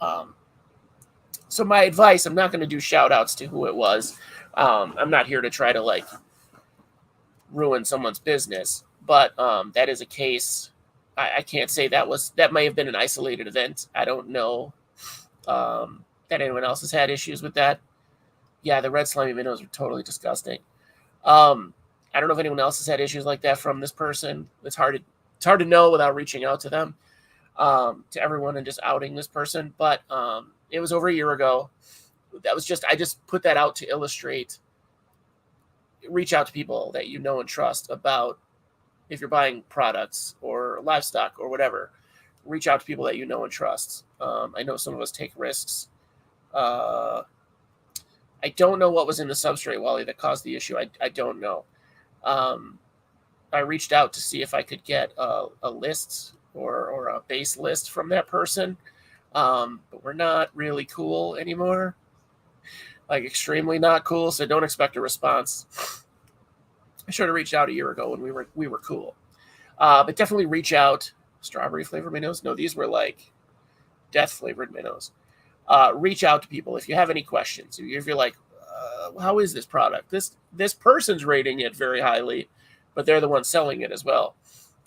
so my advice, I'm not going to do shout outs to who it was. I'm not here to try to like ruin someone's business, but that is a case. I can't say that may have been an isolated event. I don't know that anyone else has had issues with that. Yeah, the red slimy minnows are totally disgusting. I don't know if anyone else has had issues like that from this person. It's hard to know without reaching out to them, to everyone, and just outing this person. But it was over a year ago. I just put that out to illustrate. Reach out to people that you know and trust about, if you're buying products or livestock or whatever. Reach out to people that you know and trust. I know some of us take risks. I don't know what was in the substrate, Wally, that caused the issue. I don't know. I reached out to see if I could get a list or a base list from that person, but we're not really cool anymore, like extremely not cool. So don't expect a response. I should have reached out a year ago when we were cool, but definitely reach out. Strawberry flavored minnows? No, these were like death flavored minnows. Reach out to people if you have any questions. If you're like, how is this product? This person's rating it very highly, but they're the ones selling it as well.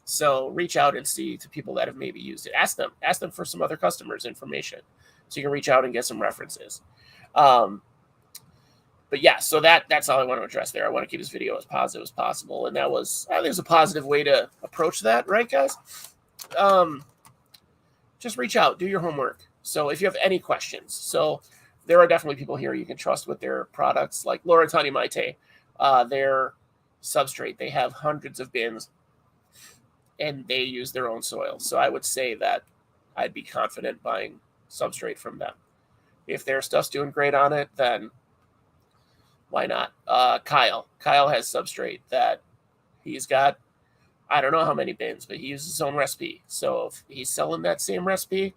So reach out and see to people that have maybe used it. Ask them for some other customers' information, so you can reach out and get some references. But yeah, so that's all I want to address there. I want to keep this video as positive as possible, and that was, I think, it was a positive way to approach that, right, guys? Just reach out, do your homework. So if you have any questions, so there are definitely people here you can trust with their products, like Laura Tani Maite, their substrate. They have hundreds of bins, and they use their own soil. So I would say that I'd be confident buying substrate from them. If their stuff's doing great on it, then why not? Kyle has substrate that he's got, I don't know how many bins, but he uses his own recipe. So if he's selling that same recipe,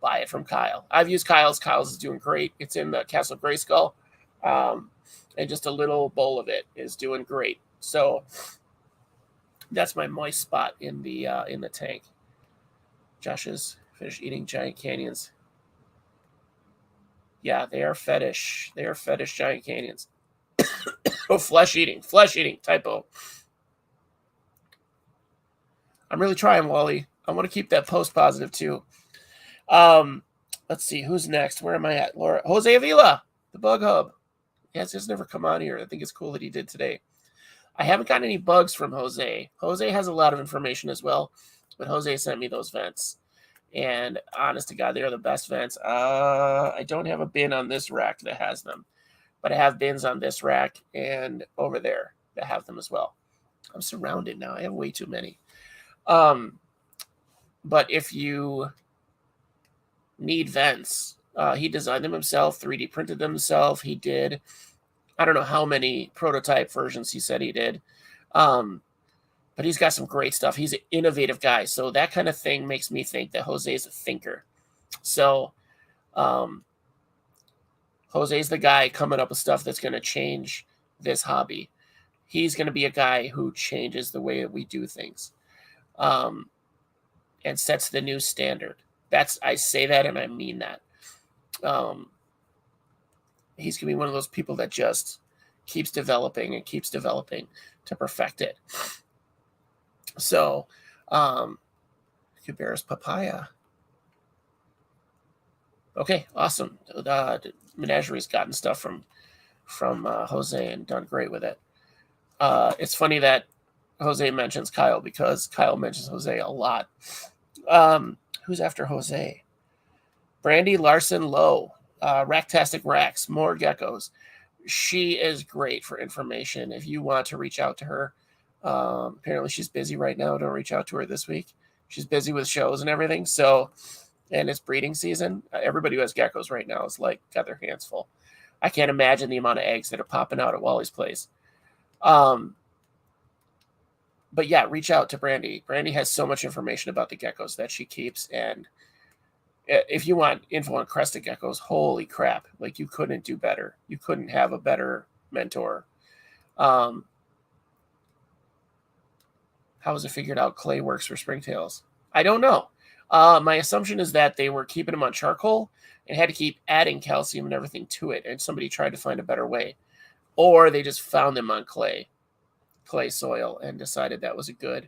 buy it from Kyle. I've used Kyle's. Kyle's is doing great. It's in the Castle Grayskull. And just a little bowl of it is doing great. So that's my moist spot in the tank. Josh has finished eating giant canyons. Yeah, they are fetish. They are fetish giant canyons. Oh, flesh eating, typo. I'm really trying, Wally. I want to keep that post positive too. Let's see, who's next? Where am I at? Laura, Jose Avila, the Bug Hub. He has never come on here. I think it's cool that he did today. I haven't gotten any bugs from Jose. Jose has a lot of information as well, but Jose sent me those vents. And honest to God, they are the best vents. I don't have a bin on this rack that has them, but I have bins on this rack and over there that have them as well. I'm surrounded now. I have way too many. But if you need vents, He designed them himself, 3D printed them himself. He did, I don't know how many prototype versions he said he did. But he's got some great stuff. He's an innovative guy. So that kind of thing makes me think that Jose's a thinker. So Jose's the guy coming up with stuff that's going to change this hobby. He's going to be a guy who changes the way that we do things and sets the new standard. I say that and I mean that. He's going to be one of those people that just keeps developing and keeps developing to perfect it. So, Kubera's papaya. Okay, awesome. Menagerie's gotten stuff from Jose and done great with it. It's funny that Jose mentions Kyle because Kyle mentions Jose a lot. Who's after Jose? Brandy Larson Lowe, Racktastic Racks, more geckos. She is great for information. If you want to reach out to her, apparently she's busy right now. Don't reach out to her this week. She's busy with shows and everything. So, and it's breeding season. Everybody who has geckos right now is like got their hands full. I can't imagine the amount of eggs that are popping out at Wally's place. But yeah, reach out to Brandy. Brandy has so much information about the geckos that she keeps. And if you want info on crested geckos, holy crap. Like you couldn't do better. You couldn't have a better mentor. How is it figured out clay works for springtails? I don't know. My assumption is that they were keeping them on charcoal and had to keep adding calcium and everything to it. And somebody tried to find a better way. Or they just found them on clay soil and decided that was a good.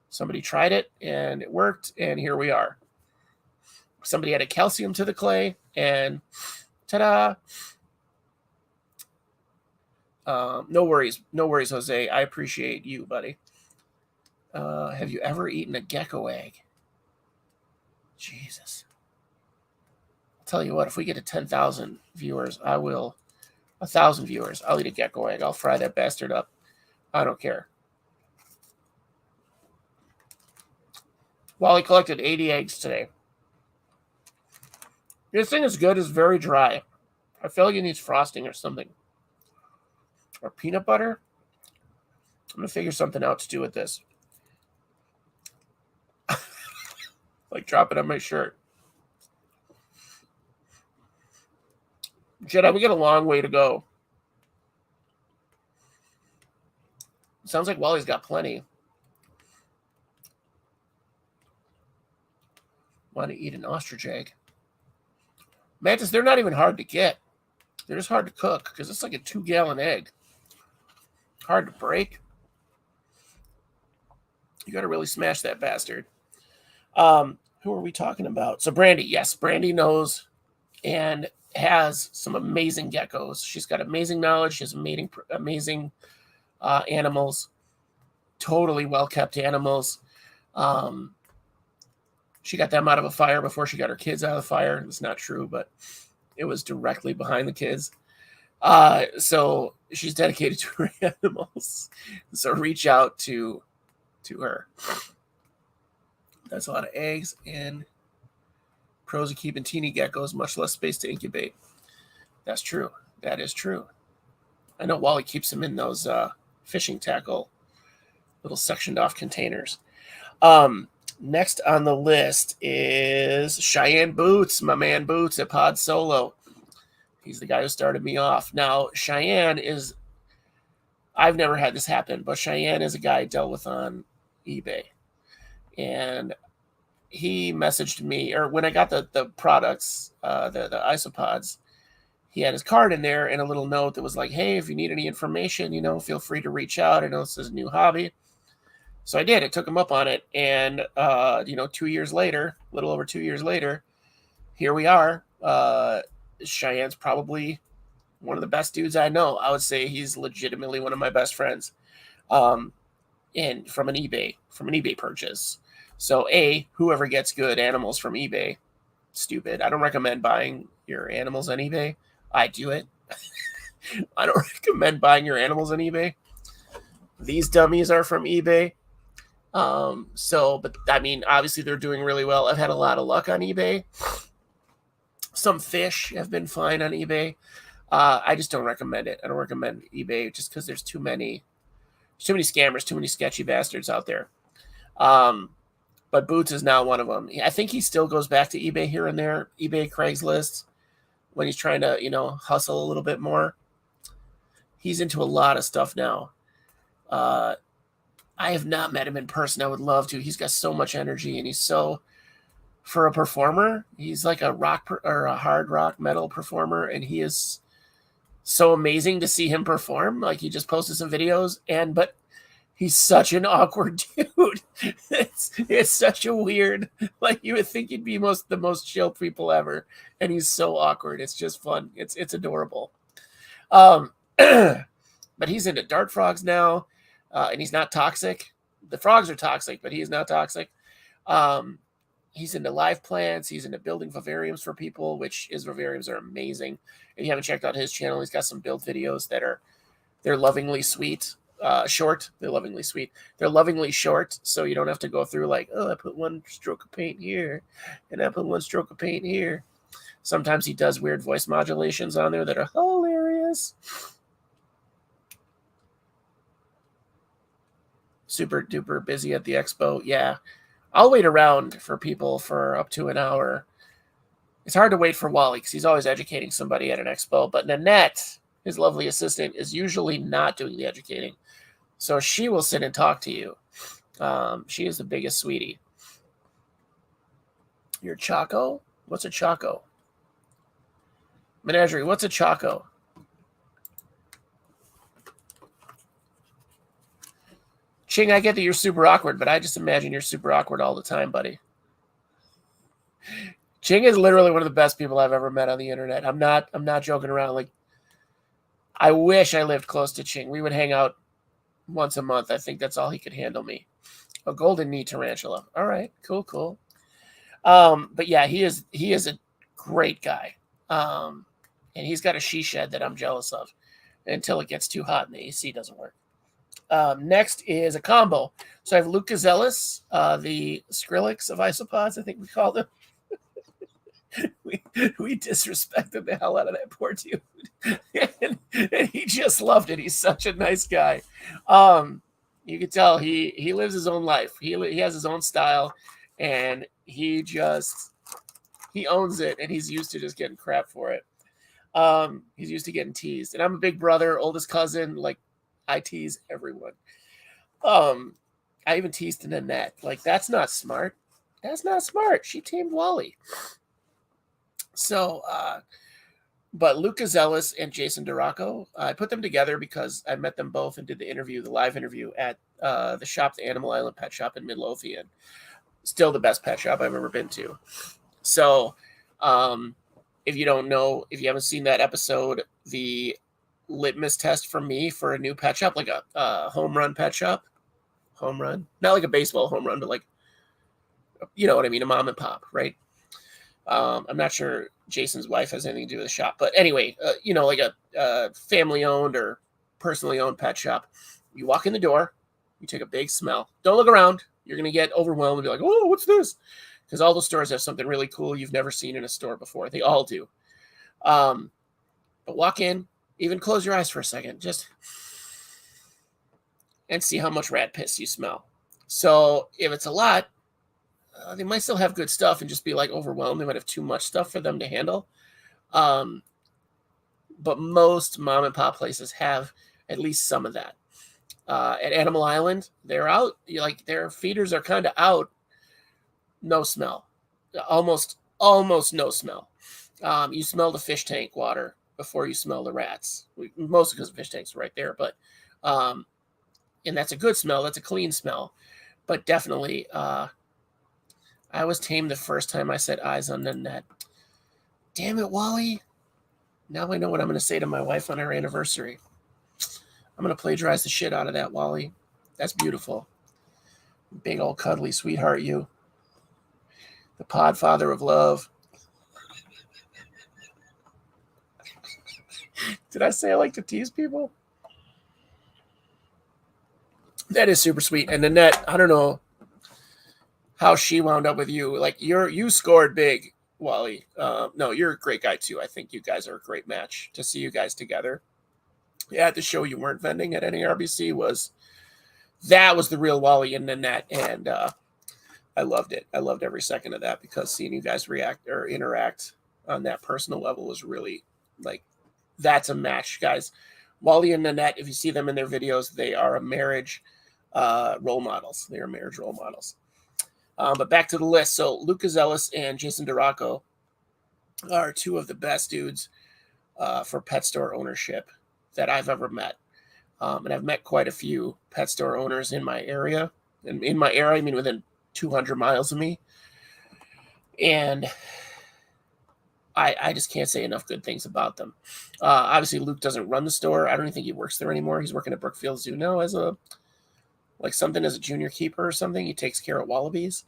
Somebody tried it and it worked. And here we are. Somebody added calcium to the clay and ta-da. No worries, Jose. I appreciate you, buddy. Have you ever eaten a gecko egg? Jesus. I'll tell you what, if we get to 10,000 viewers, 1,000 viewers, I'll eat a gecko egg. I'll fry that bastard up. I don't care. Wally collected 80 eggs today. This thing is good. It's very dry. I feel like it needs frosting or something. Or peanut butter. I'm going to figure something out to do with this. Like drop it on my shirt. Jedi, we got a long way to go. Sounds like Wally's got plenty. Want to eat an ostrich egg? Mantis, they're not even hard to get. They're just hard to cook because it's like a 2-gallon egg. Hard to break. You got to really smash that bastard. Who are we talking about? So Brandy, yes, Brandy knows and has some amazing geckos. She's got amazing knowledge. She has amazing animals. Totally well-kept animals. She got them out of a fire before she got her kids out of the fire. It's not true, but it was directly behind the kids. So she's dedicated to her animals. So reach out to her. That's a lot of eggs and pros of keeping teeny geckos, much less space to incubate. That's true. That is true. I know Wally keeps them in those fishing tackle, little sectioned off containers. Next on the list is Cheyenne Boots, my man Boots at Pod Solo. He's the guy who started me off. Now, Cheyenne is, I've never had this happen, but Cheyenne is a guy I dealt with on eBay. And he messaged me, or when I got the products, the isopods, he had his card in there and a little note that was like, hey, if you need any information, feel free to reach out. I know this is a new hobby. So I did. I took him up on it. And, 2 years later, a little over 2 years later, here we are. Cheyenne's probably one of the best dudes I know. I would say he's legitimately one of my best friends. And from an eBay purchase. So whoever gets good animals from eBay, stupid. I don't recommend buying your animals on eBay. I do it. I don't recommend buying your animals on eBay. These dummies are from eBay. But I mean, obviously they're doing really well. I've had a lot of luck on eBay. Some fish have been fine on eBay. I just don't recommend it. I don't recommend eBay just because there's too many scammers, too many sketchy bastards out there. But Boots is now one of them. I think he still goes back to eBay here and there, eBay, Craigslist, when he's trying to, hustle a little bit more. He's into a lot of stuff now. I have not met him in person. I would love to. He's got so much energy, and he's so, for a performer, he's like a rock or a hard rock metal performer, and he is so amazing to see him perform. Like, he just posted some videos, but he's such an awkward dude. It's such a weird, like, you would think he'd be the most chill people ever, and he's so awkward. It's just fun. It's adorable. But he's into dart frogs now, and he's not toxic. The frogs are toxic, but he's not toxic. He's into live plants. He's into building vivariums for people, which his vivariums are amazing. If you haven't checked out his channel, he's got some build videos they're lovingly sweet. Short. They're lovingly sweet. They're lovingly short, so you don't have to go through like, I put one stroke of paint here, and I put one stroke of paint here. Sometimes he does weird voice modulations on there that are hilarious. Super duper busy at the expo. Yeah. I'll wait around for people for up to an hour. It's hard to wait for Wally because he's always educating somebody at an expo, but Nanette, his lovely assistant, is usually not doing the educating. So she will sit and talk to you. She is the biggest sweetie. You're Choco? What's a Choco? Menagerie, what's a Choco? Ching, I get that you're super awkward, but I just imagine you're super awkward all the time, buddy. Ching is literally one of the best people I've ever met on the internet. I'm not joking around. Like, I wish I lived close to Ching. We would hang out once a month. I think that's all he could handle me. A golden knee tarantula. All right, cool. But yeah, he is a great guy. And he's got a she shed that I'm jealous of until it gets too hot and the AC doesn't work. Next is a combo. So I have Luke Gazellis, the Skrillex of isopods, I think we called him. we disrespected the hell out of that poor dude. and he just loved it. He's such a nice guy. You can tell he lives his own life. He has his own style, and he owns it, and he's used to just getting crap for it. He's used to getting teased. And I'm a big brother, oldest cousin, like, I tease everyone. I even teased Nanette. Like, that's not smart. That's not smart. She tamed Wally. So, but Luke Gazellis and Jason DeRocco, I put them together because I met them both and did the live interview at the shop, the Animal Island Pet Shop in Midlothian. Still the best pet shop I've ever been to. So, if you haven't seen that episode, the litmus test for me for a new pet shop, like a home run pet shop, not like a baseball home run, but like, you know what I mean, a mom and pop, right? I'm not sure Jason's wife has anything to do with the shop, but anyway, like a family owned or personally owned pet shop. You walk in the door, you take a big smell. Don't look around. You're going to get overwhelmed and be like, oh, what's this? Because all the stores have something really cool you've never seen in a store before. They all do. But walk in, even close your eyes for a second, and see how much rat piss you smell. So if it's a lot, they might still have good stuff and just be like overwhelmed. They might have too much stuff for them to handle. But most mom and pop places have at least some of that. At Animal Island, they're out. Their feeders are kind of out. No smell. Almost no smell. You smell the fish tank water before you smell the rats. Mostly because the fish tank's right there. But, and that's a good smell. That's a clean smell. But definitely, I was tamed the first time I set eyes on Nanette. Damn it, Wally. Now I know what I'm going to say to my wife on our anniversary. I'm going to plagiarize the shit out of that, Wally. That's beautiful. Big old cuddly sweetheart, you. The podfather of love. Did I say I like to tease people? That is super sweet. And Nanette, I don't know how she wound up with you. Like, you scored big Wally. No, you're a great guy too. I think you guys are a great match. To see you guys together. Yeah, at the show you weren't vending at NARBC was the real Wally and Nanette, and I loved it. I loved every second of that because seeing you guys react or interact on that personal level was really like, that's a match, guys. Wally and Nanette, if you see them in their videos, they are a marriage role models. They are marriage role models. But back to the list. So Lucas Ellis and Jason DeRocco are two of the best dudes for pet store ownership that I've ever met. And I've met quite a few pet store owners in my area. And in my area, I mean within 200 miles of me. And I just can't say enough good things about them. Obviously, Luke doesn't run the store. I don't even think he works there anymore. He's working at Brookfield Zoo now as a junior keeper or something. He takes care of wallabies.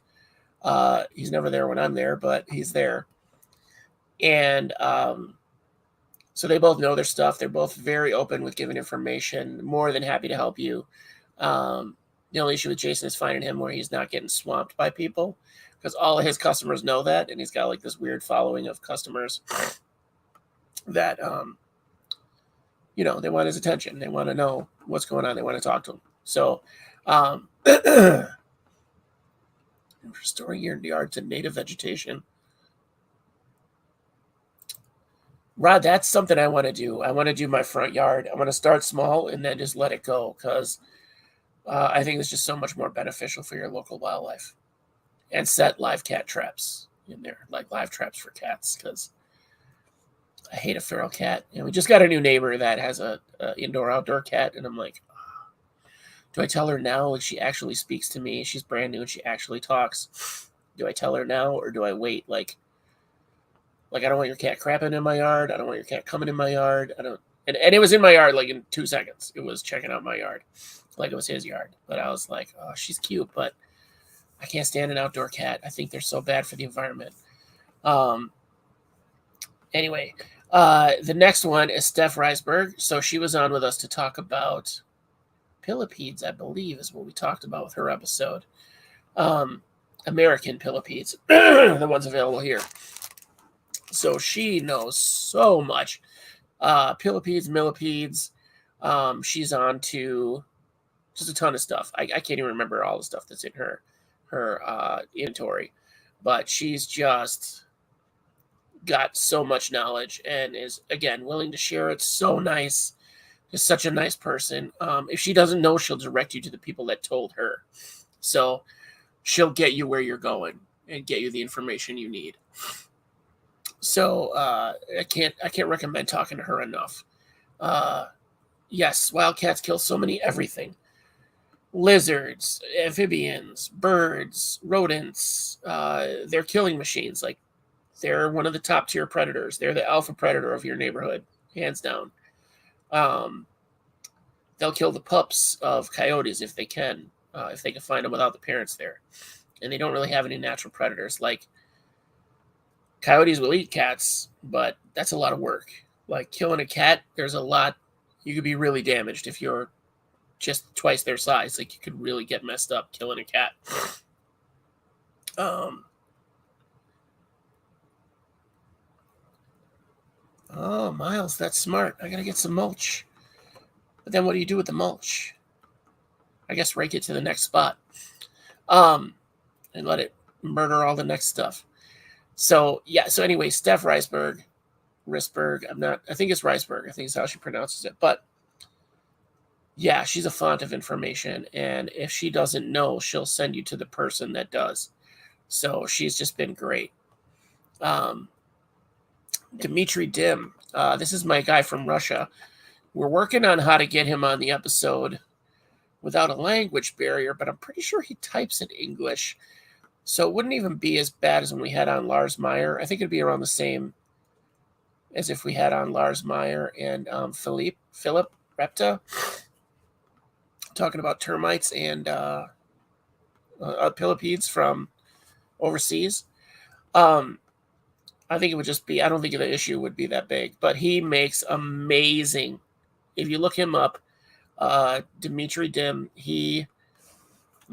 He's never there when I'm there, but he's there. And so they both know their stuff. They're both very open with giving information, more than happy to help you. The only issue with Jason is finding him where he's not getting swamped by people, because all of his customers know that, and he's got like this weird following of customers that, they want his attention. They want to know what's going on. They want to talk to him. So, restoring your yard to native vegetation. Rod, that's something I want to do. I want to do my front yard. I want to start small and then just let it go, because I think it's just so much more beneficial for your local wildlife. And set live cat traps in there, like live traps for cats, because I hate a feral cat. And we just got a new neighbor that has a indoor-outdoor cat, and I'm like, do I tell her now? Like, she actually speaks to me. She's brand new and she actually talks. Do I tell her now, or do I wait? Like I don't want your cat crapping in my yard. I don't want your cat coming in my yard. And it was in my yard like in 2 seconds. It was checking out my yard like it was his yard. But I was like, oh, she's cute, but I can't stand an outdoor cat. I think they're so bad for the environment. Anyway, the next one is Steph Riceberg. So she was on with us to talk about pillipedes, I believe, is what we talked about with her episode. American pillipedes, the ones available here. So she knows so much. Pillipedes, millipedes. She's on to just a ton of stuff. I can't even remember all the stuff that's in her inventory, but she's just got so much knowledge and is, again, willing to share it. So nice. Is such a nice person. If she doesn't know, she'll direct you to the people that told her. So she'll get you where you're going and get you the information you need. So I can't recommend talking to her enough. Yes, wildcats kill so many everything. Lizards, amphibians, birds, rodents. They're killing machines. Like, they're one of the top tier predators. They're the alpha predator of your neighborhood, hands down. They'll kill the pups of coyotes if they can find them without the parents there. And they don't really have any natural predators. Like, coyotes will eat cats, but that's a lot of work. Like, killing a cat, there's a lot. You could be really damaged if you're just twice their size. Like, you could really get messed up killing a cat. Oh, Miles, that's smart. I gotta get some mulch. But then what do you do with the mulch? I guess rake it to the next spot. And let it murder all the next stuff. So, yeah. So anyway, Steph Riceberg. I think it's Riceberg. I think is how she pronounces it. But yeah, she's a font of information. And if she doesn't know, she'll send you to the person that does. So she's just been great. Dmitry Dim. This is my guy from Russia. We're working on how to get him on the episode without a language barrier, but I'm pretty sure he types in English. So it wouldn't even be as bad as when we had on Lars Meyer. I think it'd be around the same as if we had on Lars Meyer and Philip Repta talking about termites and pillipedes from overseas. I think it would just be, I don't think the issue would be that big, but he makes amazing. If you look him up, Dmitry Dim, let me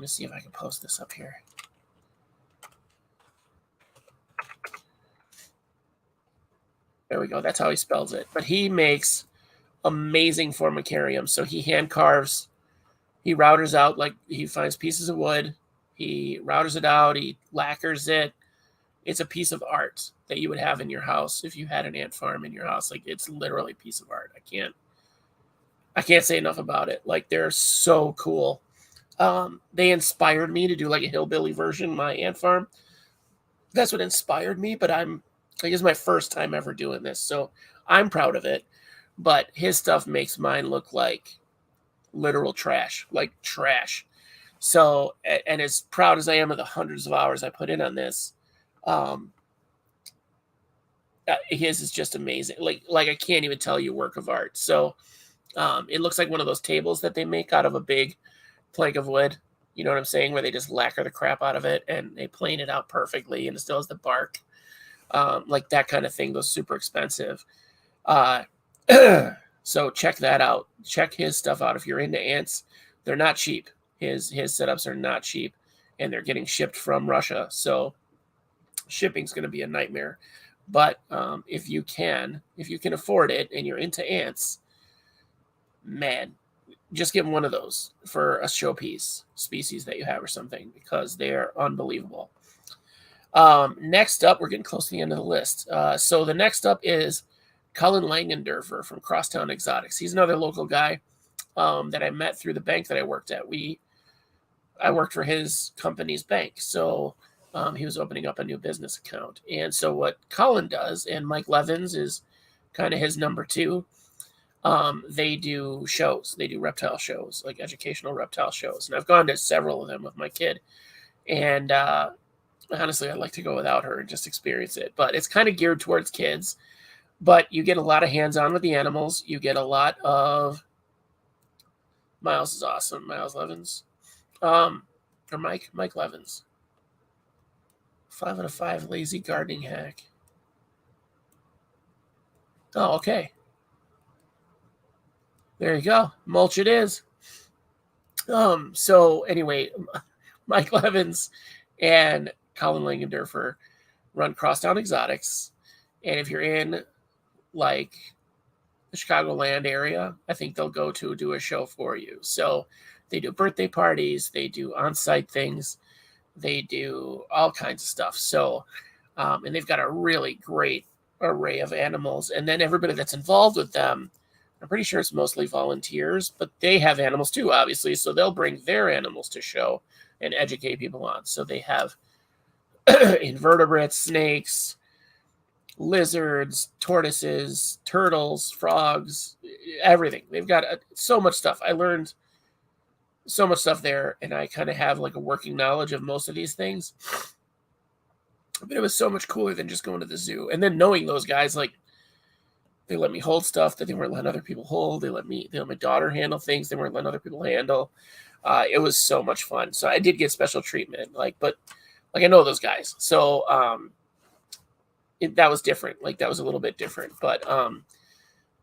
see if I can post this up here. There we go. That's how he spells it. But he makes amazing formicariums. So he hand carves, he routers out, like he finds pieces of wood, he routers it out, he lacquers it. It's a piece of art that you would have in your house if you had an ant farm in your house. Like, it's literally a piece of art. I can't say enough about it. Like, they're so cool. They inspired me to do like a hillbilly version of my ant farm. That's what inspired me, but it's my first time ever doing this, so I'm proud of it. But his stuff makes mine look like literal trash, like trash. So, and as proud as I am of the hundreds of hours I put in on this, his is just amazing. Like I can't even tell you work of art. So, it looks like one of those tables that they make out of a big plank of wood. You know what I'm saying? Where they just lacquer the crap out of it and they plane it out perfectly, and it still has the bark. Like that kind of thing. Those super expensive. So check that out. Check his stuff out if you're into ants. They're not cheap. His setups are not cheap, and they're getting shipped from Russia. So shipping's going to be a nightmare. But if you can afford it and you're into ants, man, just get one of those for a showpiece species that you have or something, because they're unbelievable. Next up, we're getting close to the end of the list. So the next up is Cullen Langendorfer from Crosstown Exotics. He's another local guy that I met through the bank that I worked at. I worked for his company's bank, so he was opening up a new business account. And so what Cullen does, and Mike Levins is kind of his number two, they do shows. They do reptile shows, like educational reptile shows. And I've gone to several of them with my kid. And honestly, I'd like to go without her and just experience it. But it's kind of geared towards kids. But you get a lot of hands-on with the animals. You get a lot of... Miles is awesome. Miles Levins. Or Mike Levins. 5 out of 5 lazy gardening hack. Oh, okay. There you go. Mulch it is. So anyway, Mike Levins and Colin Langendorfer run Crosstown Exotics. And if you're in like the Chicagoland area, I think they'll go to do a show for you. So they do birthday parties, they do on-site things, they do all kinds of stuff. So, and they've got a really great array of animals. And then everybody that's involved with them, I'm pretty sure it's mostly volunteers, but they have animals too, obviously. So they'll bring their animals to show and educate people on. So they have invertebrates, snakes, lizards, tortoises, turtles, frogs, everything. They've got so much stuff. I learned so much stuff there, and I kind of have like a working knowledge of most of these things. But it was so much cooler than just going to the zoo. And then knowing those guys, like, they let me hold stuff that they weren't letting other people hold. They let my daughter handle things they weren't letting other people handle. It was so much fun. So I did get special treatment, but I know those guys. So that was different. Like, that was a little bit different. But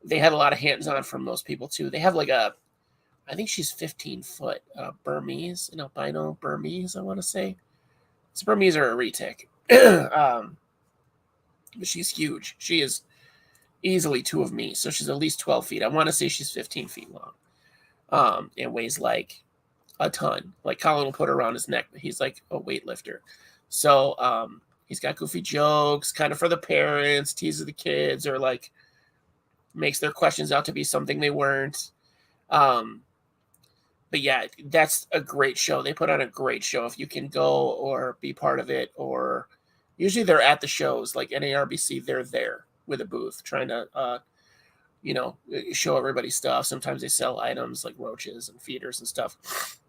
they had a lot of hands-on from most people too. They have like I think she's 15 foot Burmese, an albino Burmese, I want to say. It's Burmese or a retic. But she's huge. She is easily 2 of me, so she's at least 12 feet. I want to say she's 15 feet long, and weighs like a ton. Like, Colin will put her around his neck, but he's like a weightlifter. So he's got goofy jokes, kind of for the parents, teases the kids, or like makes their questions out to be something they weren't. But yeah, that's a great show. They put on a great show. If you can go or be part of it, or usually they're at the shows, like NARBC, they're there with a booth trying to, show everybody stuff. Sometimes they sell items like roaches and feeders and stuff.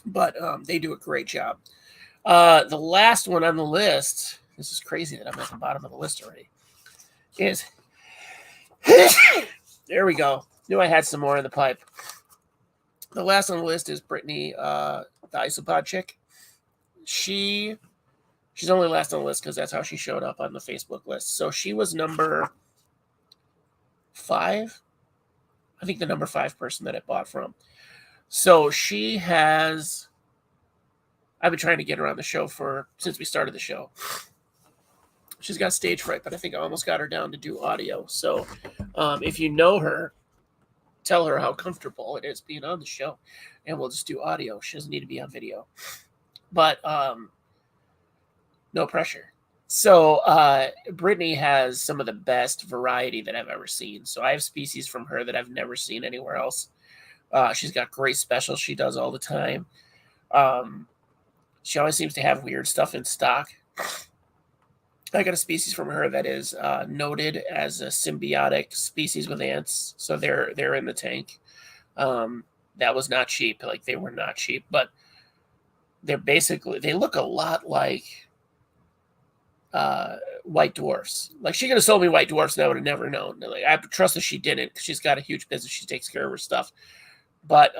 But they do a great job. The last one on the list, this is crazy that I'm at the bottom of the list already, is, there we go. Knew I had some more in the pipe. The last on the list is Brittany, the isopod chick. She's only last on the list because that's how she showed up on the Facebook list. So she was number 5. I think the number 5 person that I bought from. So she has... I've been trying to get her on the show since we started the show. She's got stage fright, but I think I almost got her down to do audio. So if you know her, tell her how comfortable it is being on the show, and we'll just do audio. She doesn't need to be on video. But no pressure. So Brittany has some of the best variety that I've ever seen. So I have species from her that I've never seen anywhere else. She's got great specials she does all the time. She always seems to have weird stuff in stock. I got a species from her that is noted as a symbiotic species with ants. So they're in the tank. That was not cheap. Like, they were not cheap, but they look a lot like white dwarfs. Like, she could have sold me white dwarfs and I would have never known. Like, I trust that she didn't, because she's got a huge business. She takes care of her stuff. But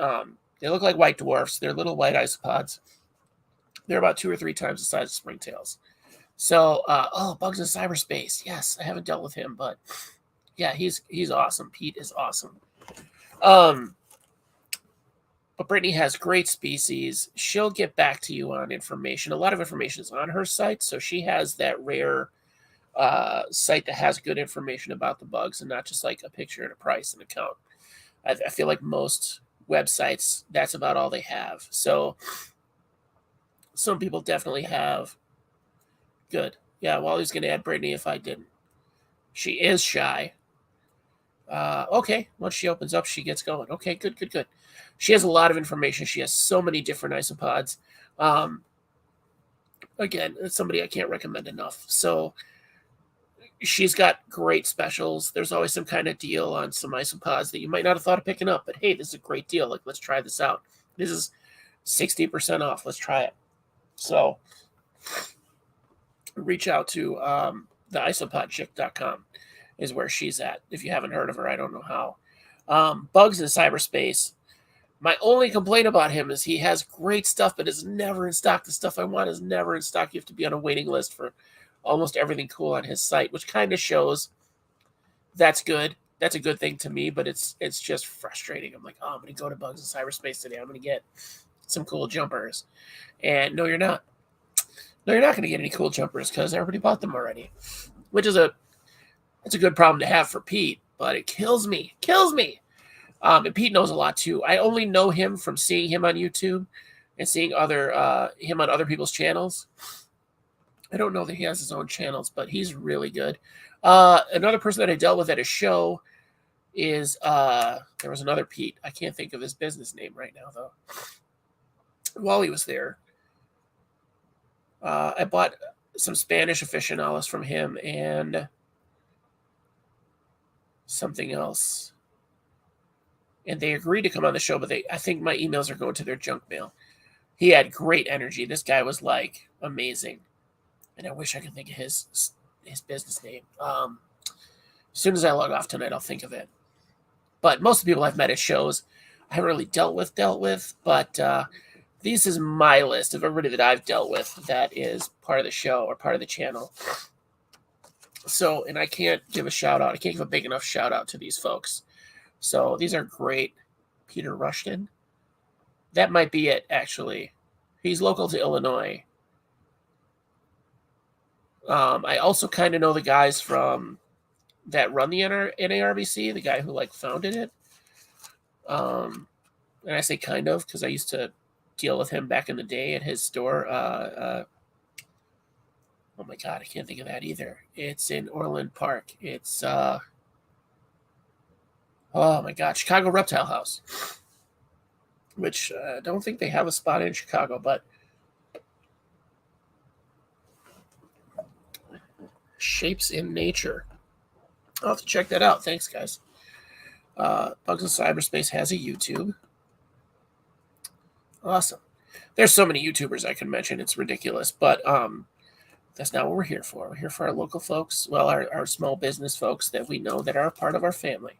they look like white dwarfs. They're little white isopods. They're about 2 or 3 times the size of springtails. So, Bugs in Cyberspace. Yes, I haven't dealt with him, but yeah, he's awesome. Pete is awesome. But Brittany has great species. She'll get back to you on information. A lot of information is on her site, so she has that rare site that has good information about the bugs and not just like a picture and a price and a count. I feel like most websites, that's about all they have. So some people definitely have. Good. Yeah, Wally's going to add Brittany if I didn't. She is shy. Okay, once she opens up, she gets going. Okay, good. She has a lot of information. She has so many different isopods. Again, it's somebody I can't recommend enough. So she's got great specials. There's always some kind of deal on some isopods that you might not have thought of picking up, but hey, this is a great deal. Like, let's try this out. This is 60% off. Let's try it. So reach out to the isopodchick.com is where she's at. If you haven't heard of her, I don't know how. Bugs in Cyberspace. My only complaint about him is he has great stuff, but is never in stock. The stuff I want is never in stock. You have to be on a waiting list for almost everything cool on his site, which kind of shows that's good. That's a good thing to me, but it's just frustrating. I'm like, I'm going to go to Bugs in Cyberspace today. I'm going to get some cool jumpers. And no, you're not. No, you're not going to get any cool jumpers because everybody bought them already, which is it's a good problem to have for Pete, but it kills me. And Pete knows a lot too. I only know him from seeing him on YouTube and seeing him on other people's channels. I don't know that he has his own channels, but he's really good. Another person that I dealt with at a show is there was another Pete. I can't think of his business name right now, though. While he was there, I bought some Spanish aficionados from him and something else. And they agreed to come on the show, but I think my emails are going to their junk mail. He had great energy. This guy was like amazing. And I wish I could think of his business name. As soon as I log off tonight, I'll think of it. But most of the people I've met at shows, I haven't really dealt with. But this is my list of everybody that I've dealt with that is part of the show or part of the channel. So, and I can't give a shout out. I can't give a big enough shout out to these folks. So these are great. Peter Rushton. That might be it, actually. He's local to Illinois. I also kind of know the guys from that run the NARBC, the guy who like founded it. And I say kind of because I used to deal with him back in the day at his store. Oh my God, I can't think of that either. It's in Orland Park. It's oh my God, Chicago Reptile House, which I don't think they have a spot in Chicago, but Shapes in Nature. I'll have to check that out. Thanks, guys. Bugs in Cyberspace has a YouTube. Awesome. There's so many YouTubers I can mention. It's ridiculous, but that's not what we're here for. We're here for our local folks, well, our small business folks that we know that are a part of our family.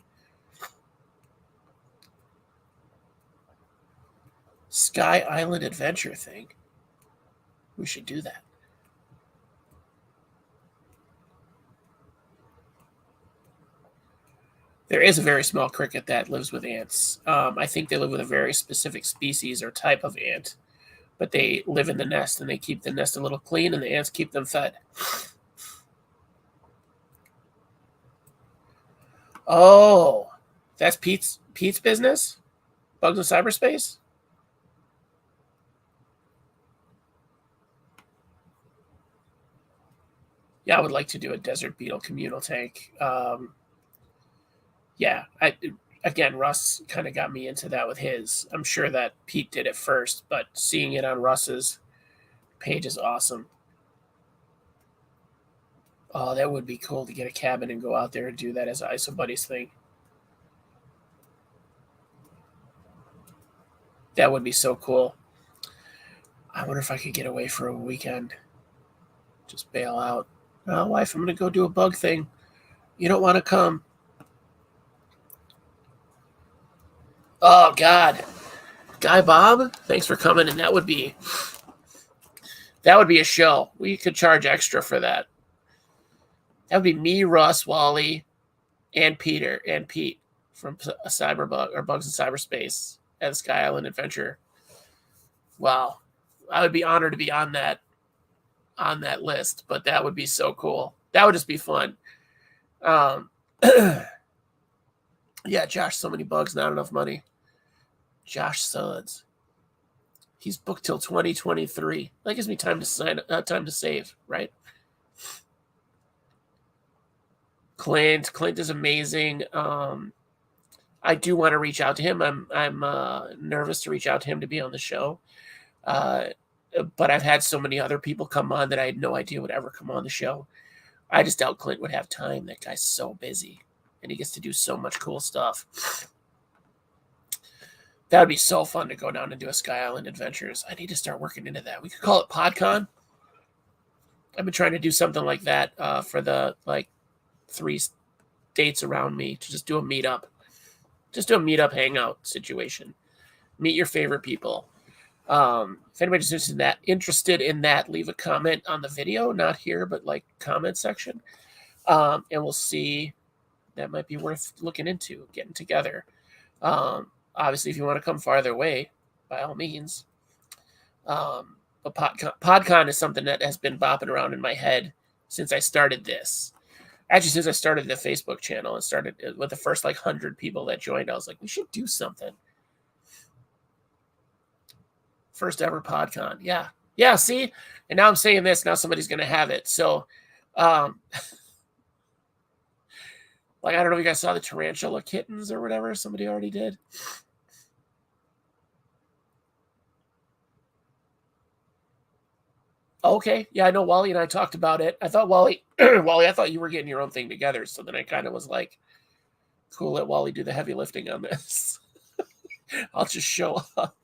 Sky Island adventure thing. We should do that. There is a very small cricket that lives with ants. I think they live with a very specific species or type of ant, but they live in the nest and they keep the nest a little clean and the ants keep them fed. Oh, that's Pete's business? Bugs in cyberspace? Yeah, I would like to do a desert beetle communal tank. Yeah, again, Russ kind of got me into that with his. I'm sure that Pete did it first, but seeing it on Russ's page is awesome. Oh, that would be cool to get a cabin and go out there and do that as an ISO Buddies thing. That would be so cool. I wonder if I could get away for a weekend. Just bail out. Oh, wife, I'm going to go do a bug thing. You don't want to come. Oh, God. Guy Bob, thanks for coming. And that would be a show. We could charge extra for that. That would be me, Russ, Wally, and Peter and Pete from Cyberbug or Bugs in Cyberspace at the Sky Island Adventure. Wow. I would be honored to be on that list, but that would be so cool. That would just be fun. Yeah, Josh, so many bugs, not enough money. Josh Suds. He's booked till 2023. That gives me time to save, right? Clint is amazing. I do want to reach out to him. I'm nervous to reach out to him to be on the show. But I've had so many other people come on that I had no idea would ever come on the show. I just doubt Clint would have time. That guy's so busy, and he gets to do so much cool stuff. That would be so fun to go down and do a Sky Island Adventures. I need to start working into that. We could call it PodCon. I've been trying to do something like that for the 3 states around me to just do a meetup. Just do a meetup hangout situation. Meet your favorite people. If anybody's interested in that, leave a comment on the video, not here, but comment section. And we'll see. That might be worth looking into, getting together. Obviously, if you want to come farther away, by all means. But PodCon is something that has been bopping around in my head since I started this. Actually, since I started the Facebook channel and started with the first 100 people that joined, I was like, we should do something. First ever PodCon. Yeah, see? And now I'm saying this, now somebody's going to have it. So, I don't know if you guys saw the tarantula kittens or whatever somebody already did. Okay. Yeah, I know Wally and I talked about it. I thought Wally, I thought you were getting your own thing together. So then I kind of was like, cool, let Wally do the heavy lifting on this. I'll just show up.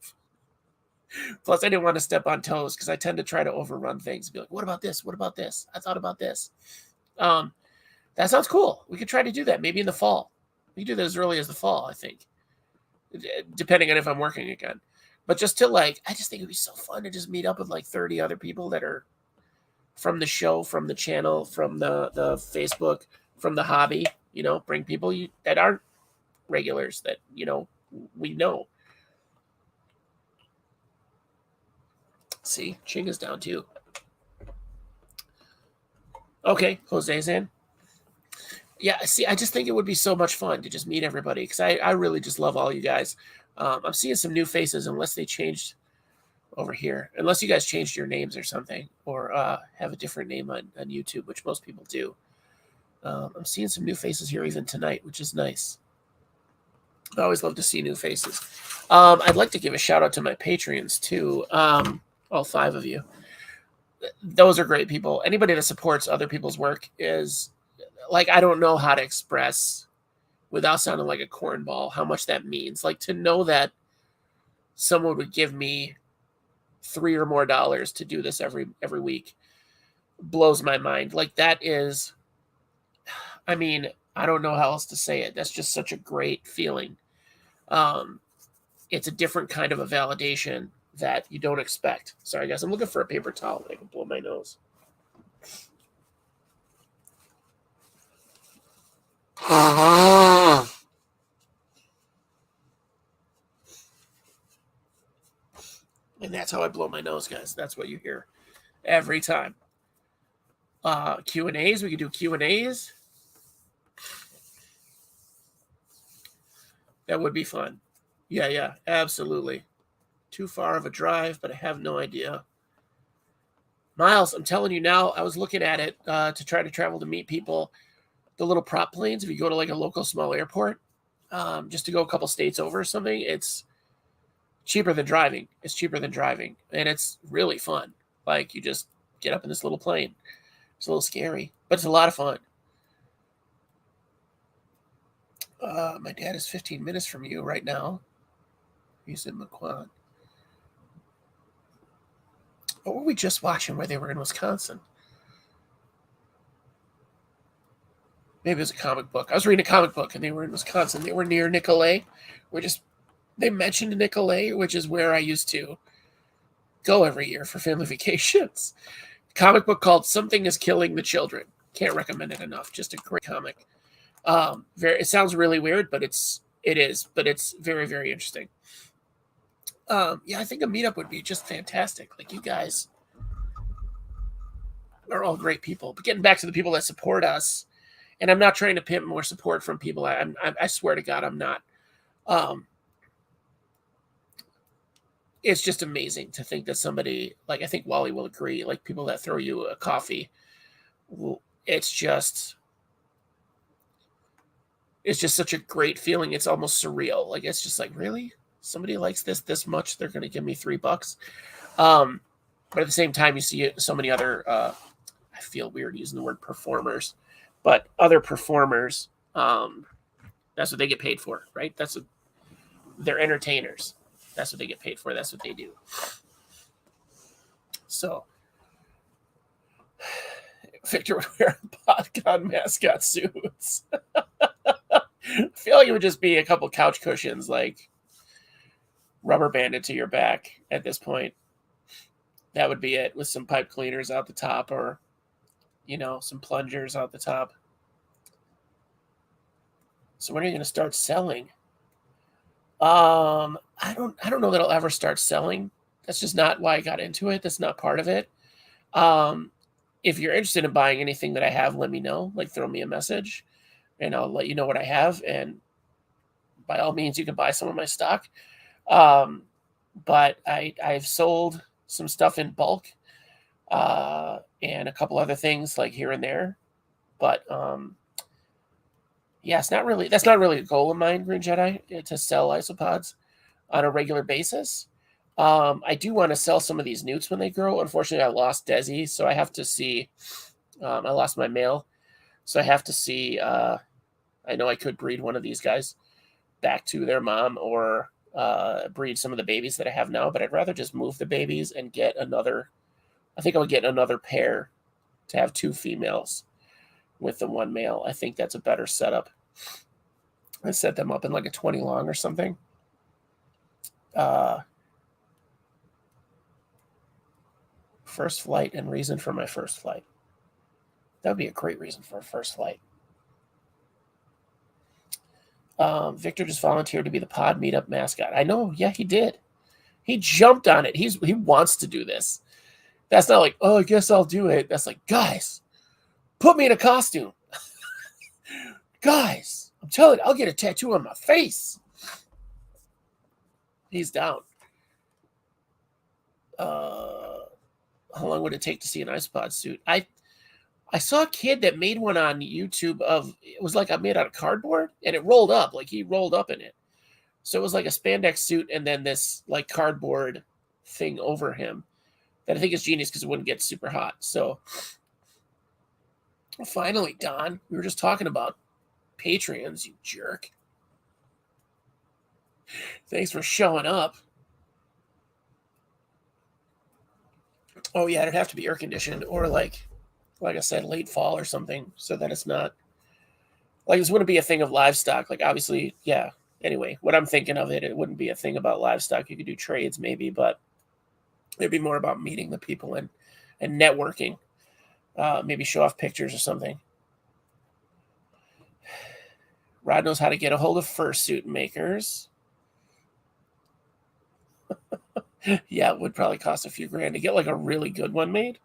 Plus, I didn't want to step on toes because I tend to try to overrun things and be like, what about this? What about this? I thought about this. That sounds cool. We could try to do that maybe in the fall. We could do that as early as the fall, I think, depending on if I'm working again. But just to I just think it'd be so fun to just meet up with 30 other people that are from the show, from the channel, from the Facebook, from the hobby, bring people that aren't regulars that, we know. See, Ching is down too. Okay, Jose's in. Yeah, see, I just think it would be so much fun to just meet everybody because I really just love all you guys. I'm seeing some new faces unless they changed over here. Unless you guys changed your names or something or have a different name on YouTube, which most people do. I'm seeing some new faces here even tonight, which is nice. I always love to see new faces. I'd like to give a shout out to my Patreons too. All 5 of you. Those are great people. Anybody that supports other people's work is I don't know how to express without sounding like a cornball how much that means. To know that someone would give me $3 or more to do this every week blows my mind. That is, I don't know how else to say it. That's just such a great feeling. It's a different kind of a validation that you don't expect. Sorry, guys. I'm looking for a paper towel that I can blow my nose. And that's how I blow my nose, guys. That's what you hear every time. Q&As. We could do Q&As. That would be fun. Yeah, absolutely. Too far of a drive, but I have no idea. Miles, I'm telling you now, I was looking at it to try to travel to meet people. The little prop planes, if you go to like a local small airport, just to go a couple states over or something, it's cheaper than driving. It's cheaper than driving, and it's really fun. Like you just get up in this little plane. It's a little scary, but it's a lot of fun. My dad is 15 minutes from you right now. He's in McQuan. What were we just watching where they were in Wisconsin? Maybe it was a comic book. I was reading a comic book and they were in Wisconsin. They were near Nicolet. They mentioned Nicolet, which is where I used to go every year for family vacations. Comic book called Something is Killing the Children. Can't recommend it enough. Just a great comic. It sounds really weird, but it is. But it's very, very interesting. I think a meetup would be just fantastic. Like you guys are all great people. But getting back to the people that support us, and I'm not trying to pimp more support from people. I swear to God, I'm not. It's just amazing to think that somebody, like I think Wally will agree, like people that throw you a coffee, it's just such a great feeling. It's almost surreal. Like it's just like, really? Somebody likes this much, they're going to give me $3. But at the same time, you see so many other, I feel weird using the word performers, but other performers, that's what they get paid for, right? They're entertainers. That's what they get paid for. That's what they do. So Victor would wear PodCon mascot suits. I feel like it would just be a couple couch cushions, like rubber banded to your back at this point. That would be it, with some pipe cleaners out the top, or some plungers out the top. So when are you going to start selling? I don't know that I'll ever start selling. That's just not why I got into it. That's not part of it. If you're interested in buying anything that I have, let me know. Like throw me a message and I'll let you know what I have. And by all means, you can buy some of my stock. But I've sold some stuff in bulk, and a couple other things like here and there. But, that's not really a goal of mine, Green Jedi, to sell isopods on a regular basis. I do want to sell some of these newts when they grow. Unfortunately, I lost Desi, so I have to see. I lost my male, so I have to see. I know I could breed one of these guys back to their mom, or breed some of the babies that I have now. But I'd rather just move the babies and get another. I think I would get another pair to have 2 females with the 1 male. I think that's a better setup. I set them up in like a 20 long or something. First flight and reason for my first flight. That would be a great reason for a first flight. Victor just volunteered to be the pod meetup mascot. I know. Yeah, he did. He jumped on it. He wants to do this. That's not like, oh, I guess I'll do it. That's like, guys, put me in a costume. Guys, I'm telling you, I'll get a tattoo on my face. He's down. How long would it take to see an isopod suit? I saw a kid that made one on YouTube it was like made out of cardboard, and it rolled up, like he rolled up in it. So it was like a spandex suit and then this like cardboard thing over him that I think is genius because it wouldn't get super hot. So finally, Don, we were just talking about Patreons, you jerk. Thanks for showing up. Oh yeah, it'd have to be air conditioned, or like I said, late fall or something, so that it's not like this wouldn't be a thing of livestock. Like obviously, yeah. Anyway, what I'm thinking of it wouldn't be a thing about livestock. You could do trades maybe, but it'd be more about meeting the people and networking. Maybe show off pictures or something. Rod knows how to get a hold of fursuit makers. Yeah, it would probably cost a few grand to get like a really good one made.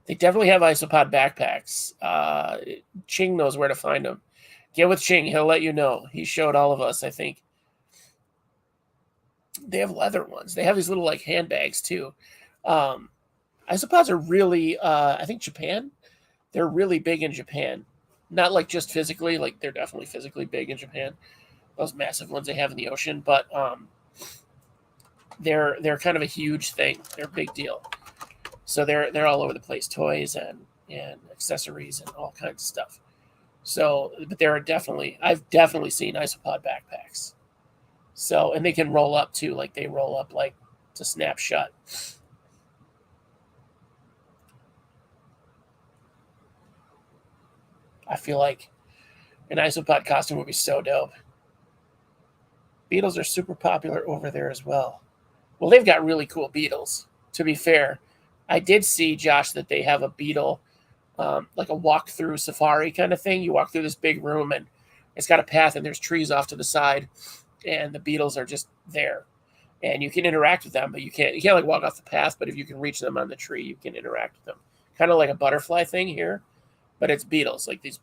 They definitely have isopod backpacks. Ching knows where to find them. Get with Ching. He'll let you know. He showed all of us, I think. They have leather ones. They have these little like handbags too. Isopods are really, I think Japan. They're really big in Japan. Not like just physically, like they're definitely physically big in Japan. Those massive ones they have in the ocean, but they're kind of a huge thing. They're a big deal. So they're all over the place, toys and accessories and all kinds of stuff. So, but there are I've definitely seen isopod backpacks. So, and they can roll up too, like they roll up like to snap shut. I feel like an isopod costume would be so dope. Beetles are super popular over there as well. Well, they've got really cool beetles. To be fair, I did see, Josh, that they have a beetle, like a walk-through safari kind of thing. You walk through this big room, and it's got a path, and there's trees off to the side, and the beetles are just there. And you can interact with them, but you can't like walk off the path. But if you can reach them on the tree, you can interact with them. Kind of like a butterfly thing here, but it's beetles, like these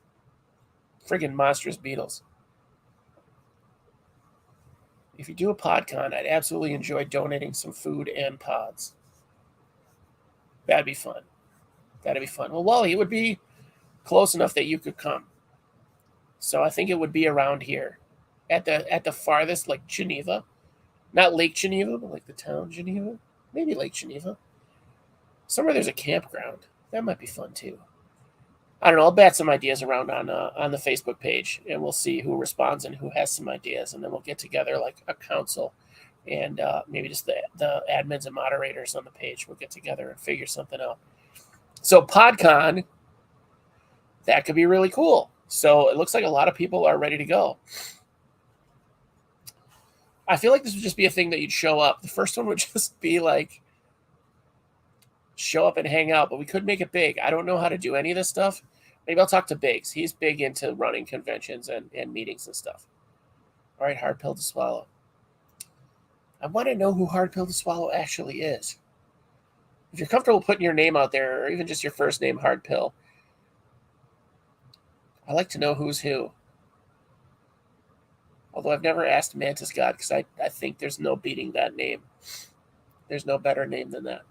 friggin' monstrous beetles. If you do a PodCon, I'd absolutely enjoy donating some food and pods. That'd be fun. That'd be fun. Well, Wally, it would be close enough that you could come. So I think it would be around here, at the farthest, like Geneva, not Lake Geneva, but like the town Geneva, maybe Lake Geneva. Somewhere there's a campground. That might be fun too. I don't know. I'll bat some ideas around on the Facebook page, and we'll see who responds and who has some ideas, and then we'll get together like a council, and maybe just the admins and moderators on the page. We'll get together and figure something out. So PodCon, that could be really cool. So it looks like a lot of people are ready to go. I feel like this would just be a thing that you'd show up. The first one would just be like show up and hang out, but we could make it big. I don't know how to do any of this stuff. Maybe I'll talk to Biggs. He's big into running conventions and meetings and stuff. All right, Hard Pill to Swallow. I want to know who Hard Pill to Swallow actually is. If you're comfortable putting your name out there, or even just your first name, Hard Pill, I like to know who's who. Although I've never asked Mantis God, because I think there's no beating that name. There's no better name than that.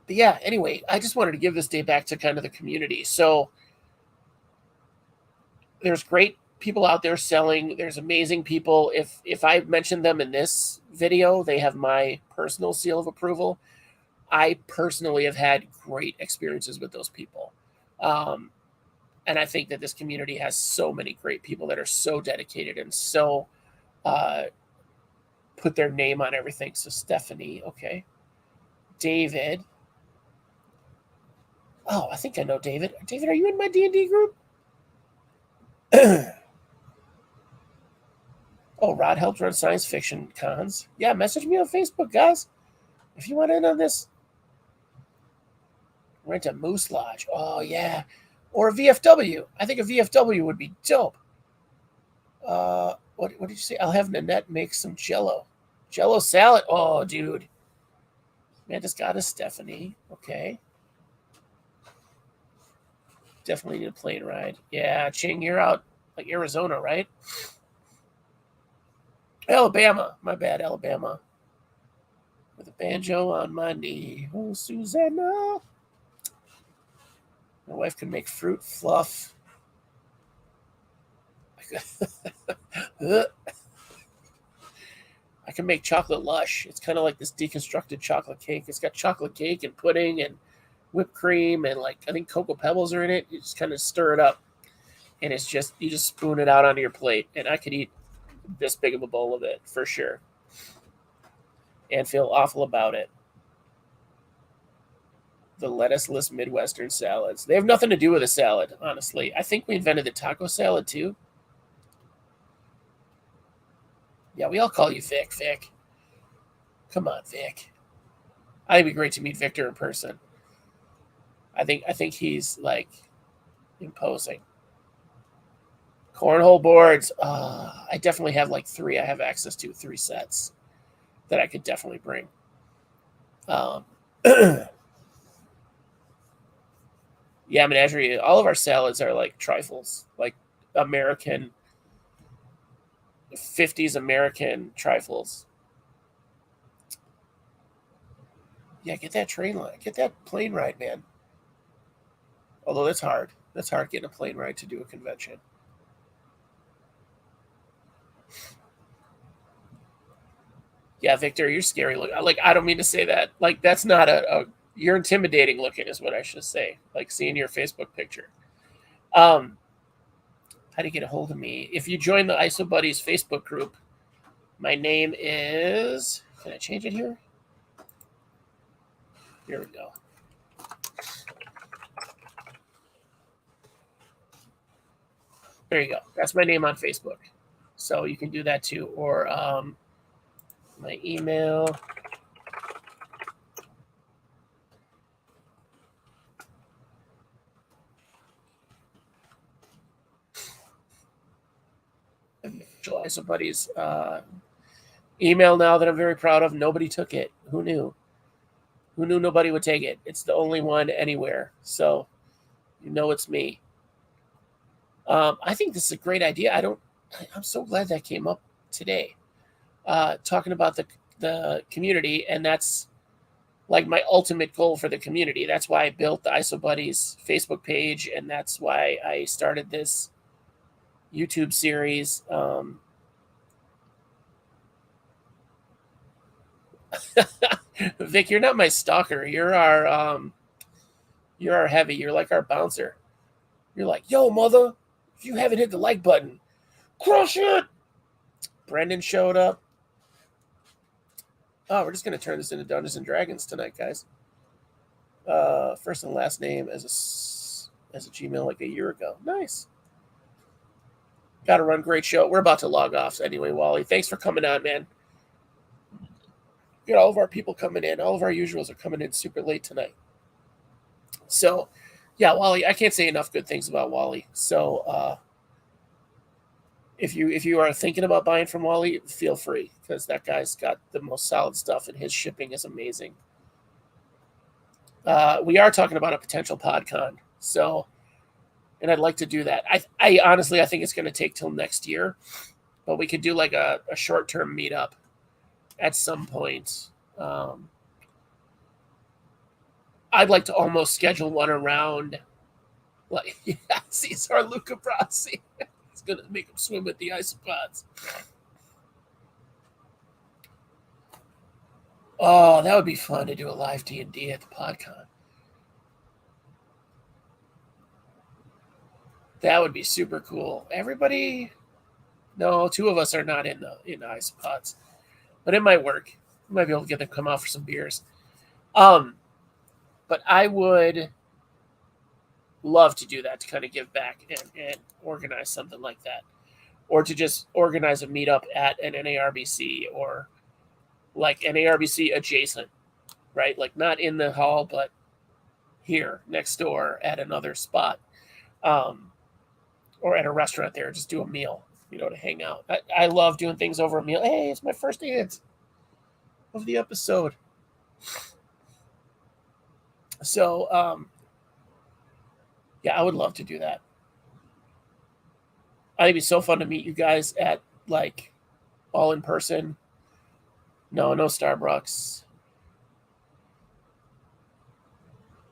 But yeah, anyway, I just wanted to give this day back to kind of the community. So there's great people out there selling. There's amazing people. If I mention them in this video, they have my personal seal of approval. I personally have had great experiences with those people. And I think that this community has so many great people that are so dedicated and so put their name on everything. So Stephanie, okay. David. Oh, I think I know David. David, are you in my D&D group? Oh, Rod helps run science fiction cons. Yeah, message me on Facebook, guys. If you want in on this. Rent a Moose Lodge. Oh, yeah. Or a VFW. I think a VFW would be dope. What did you say? I'll have Nanette make some Jello. Jello salad. Oh, dude. Man, just got a Stephanie. Okay. Definitely need a plane ride. Yeah, Ching, you're out like Arizona, right? Alabama. My bad, Alabama. With a banjo on my knee. Oh, Susanna. My wife can make fruit fluff. I can make chocolate lush. It's kind of like this deconstructed chocolate cake. It's got chocolate cake and pudding and whipped cream and like I think Cocoa Pebbles are in it. You just kind of stir it up, and it's just you just spoon it out onto your plate. And I could eat this big of a bowl of it for sure, and feel awful about it. The lettuceless Midwestern salads. They have nothing to do with a salad, honestly. I think we invented the taco salad too. Yeah, we all call you Vic. Vic. Come on, Vic. I think it'd be great to meet Victor in person. I think he's like imposing. Cornhole boards. I definitely have like 3. I have access to 3 sets that I could definitely bring. Yeah, menagerie. All of our salads are like trifles, like American 50s American trifles. Yeah, get that train line, get that plane ride, man. Although that's hard. That's hard getting a plane ride to do a convention. Yeah, Victor, you're scary looking. Like, I don't mean to say that. Like, that's not you're intimidating looking, is what I should say. Like, seeing your Facebook picture. How to get a hold of me? If you join the ISO Buddies Facebook group, my name is. Can I change it here? Here we go. There you go. That's my name on Facebook. So you can do that too. Or my email. ISO Buddies email now that I'm very proud of. Nobody took it. Who knew? Who knew nobody would take it? It's the only one anywhere. So you know it's me. I think this is a great idea. I'm so glad that came up today. Talking about the community, and that's like my ultimate goal for the community. That's why I built the ISO Buddies Facebook page, and that's why I started this YouTube series. Vic, you're not my stalker. You're our heavy. You're like our bouncer. You're like, yo, mother, if you haven't hit the like button, crush it. Brendan showed up. Oh, we're just gonna turn this into Dungeons and Dragons tonight, guys. First and last name as a Gmail like a year ago. Nice. Got to run. Great show. We're about to log off anyway, Wally. Thanks for coming on, man. Get all of our people coming in. All of our usuals are coming in super late tonight. So, yeah, Wally. I can't say enough good things about Wally. So, if you are thinking about buying from Wally, feel free, because that guy's got the most solid stuff, and his shipping is amazing. We are talking about a potential PodCon, so, and I'd like to do that. I honestly, I think it's going to take till next year, but we could do like a short-term meetup at some point. I'd like to almost schedule one around, like, yeah, Cesar Luca Brasi. It's going to make him swim with the isopods. Oh, that would be fun to do a live D&D at the PodCon. That would be super cool. Everybody, no, two of us are not in the isopods, but it might work. We might be able to get them to come out for some beers. But I would love to do that, to kind of give back and organize something like that, or to just organize a meetup at an NARBC, or like NARBC adjacent, right? Like not in the hall, but here next door at another spot, or at a restaurant there. Just do a meal, to hang out. I love doing things over a meal. Hey, it's my first ad of the episode. So, yeah, I would love to do that. I think it'd be so fun to meet you guys at, like, all in person. No Starbucks.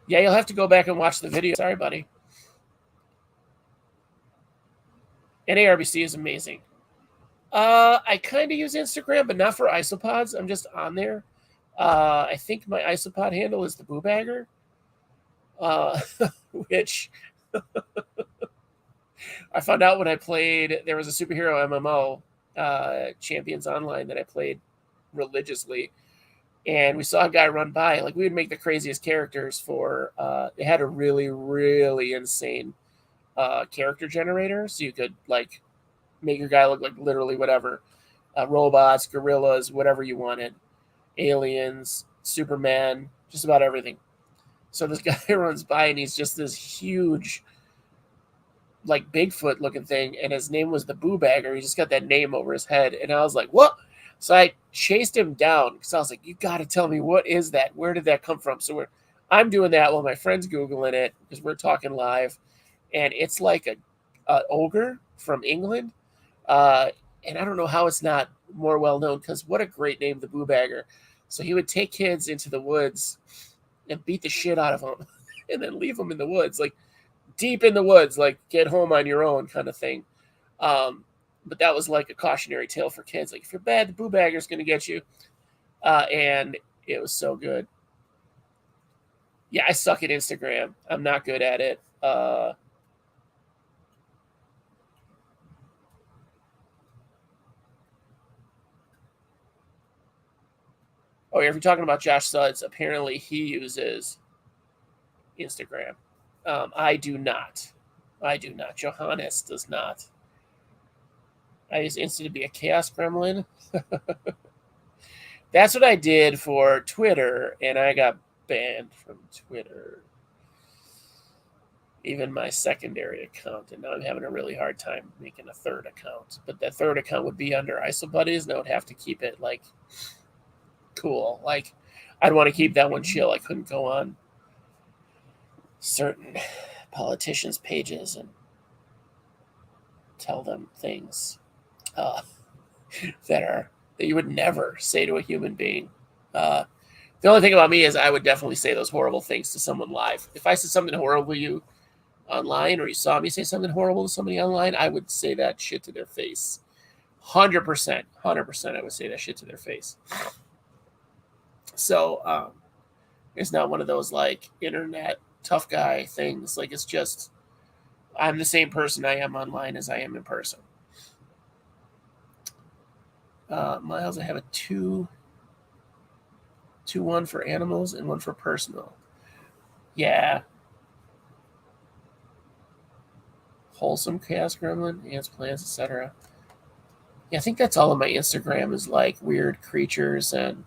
Yeah, you'll have to go back and watch the video. Sorry, buddy. NARBC is amazing. I kind of use Instagram, but not for isopods. I'm just on there. I think my isopod handle is the Boo Bagger, which I found out when I played. There was a superhero MMO, Champions Online, that I played religiously, and we saw a guy run by. Like, we would make the craziest characters for. They had a really, really insane character generator, so you could like make your guy look like literally whatever, robots, gorillas, whatever you wanted, aliens, Superman, just about everything. So this guy runs by, and he's just this huge, like, Bigfoot looking thing, and his name was the Boo Bagger. He just got that name over his head, and I was like, what? So I chased him down, because I was like, you got to tell me, what is that? Where did that come from? So I'm doing that while my friend's Googling it because we're talking live. And it's like a ogre from England. And I don't know how it's not more well known because what a great name, the Boo Bagger. So he would take kids into the woods and beat the shit out of them and then leave them in the woods, like deep in the woods, like get home on your own kind of thing. But that was like a cautionary tale for kids. Like, if you're bad, the Boo Bagger's going to get you. And it was so good. Yeah, I suck at Instagram. I'm not good at it. Oh, yeah, if you're talking about Josh Suds, apparently he uses Instagram. I do not. Johannes does not. I use Insta to be a chaos gremlin. That's what I did for Twitter, and I got banned from Twitter. Even my secondary account, and now I'm having a really hard time making a third account. But that third account would be under ISO Buddies, and I would have to keep it like cool. Like, I'd want to keep that one chill. I couldn't go on certain politicians' pages and tell them things that you would never say to a human being. The only thing about me is I would definitely say those horrible things to someone live. If I said something horrible to you online, or you saw me say something horrible to somebody online, I would say that shit to their face. 100%, I would say that shit to their face. So it's not one of those like internet tough guy things. Like, it's just, I'm the same person I am online as I am in person. Miles, I have a 2-1 for animals and 1 for personal. Yeah. Wholesome chaos gremlin, ants, plants, etc. Yeah, I think that's all of my Instagram is like weird creatures and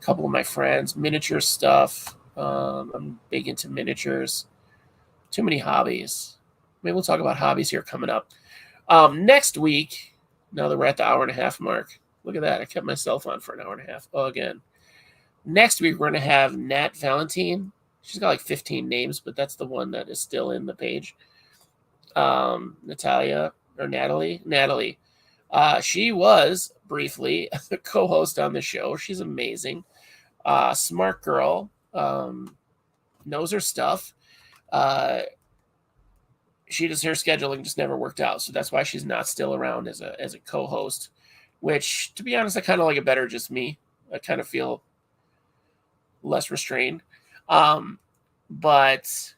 a couple of my friends, miniature stuff. I'm big into miniatures. Too many hobbies. Maybe we'll talk about hobbies here coming up. Next week, now that we're at the hour and a half mark, look at that. I kept myself on for an hour and a half. Oh, again. Next week, we're going to have Nat Valentine. She's got like 15 names, but that's the one that is still in the page. Natalie. She was briefly a co-host on the show. She's amazing. Smart girl. Knows her stuff. Her scheduling just never worked out, so that's why she's not still around as a co-host. Which, to be honest, I kind of like it better just me. I kind of feel less restrained. But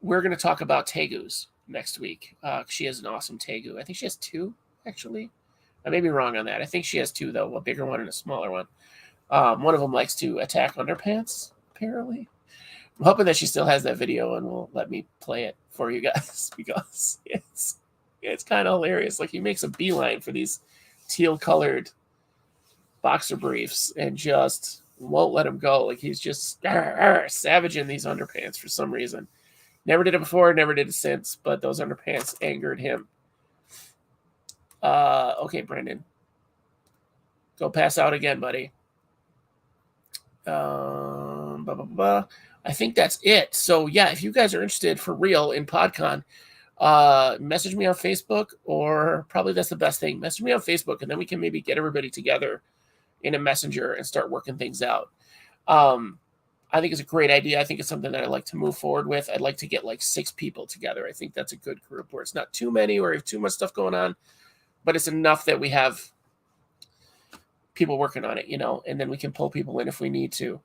we're going to talk about tegus next week. She has an awesome tegu. I think she has 2, actually. I may be wrong on that. I think she has 2, though, a bigger one and a smaller one. One of them likes to attack underpants, apparently. I'm hoping that she still has that video and will let me play it for you guys because it's kind of hilarious. Like, he makes a beeline for these teal-colored boxer briefs and just won't let him go. Like, he's just savaging these underpants for some reason. Never did it before, never did it since, but those underpants angered him. Okay, Brendan. Go pass out again, buddy. I think that's it. So, yeah, if you guys are interested for real in PodCon, message me on Facebook, or probably that's the best thing. Message me on Facebook, and then we can maybe get everybody together in a messenger and start working things out. I think it's a great idea. I think it's something that I'd like to move forward with. I'd like to get like 6 people together. I think that's a good group where it's not too many or too much stuff going on, but it's enough that we have people working on it, and then we can pull people in if we need to.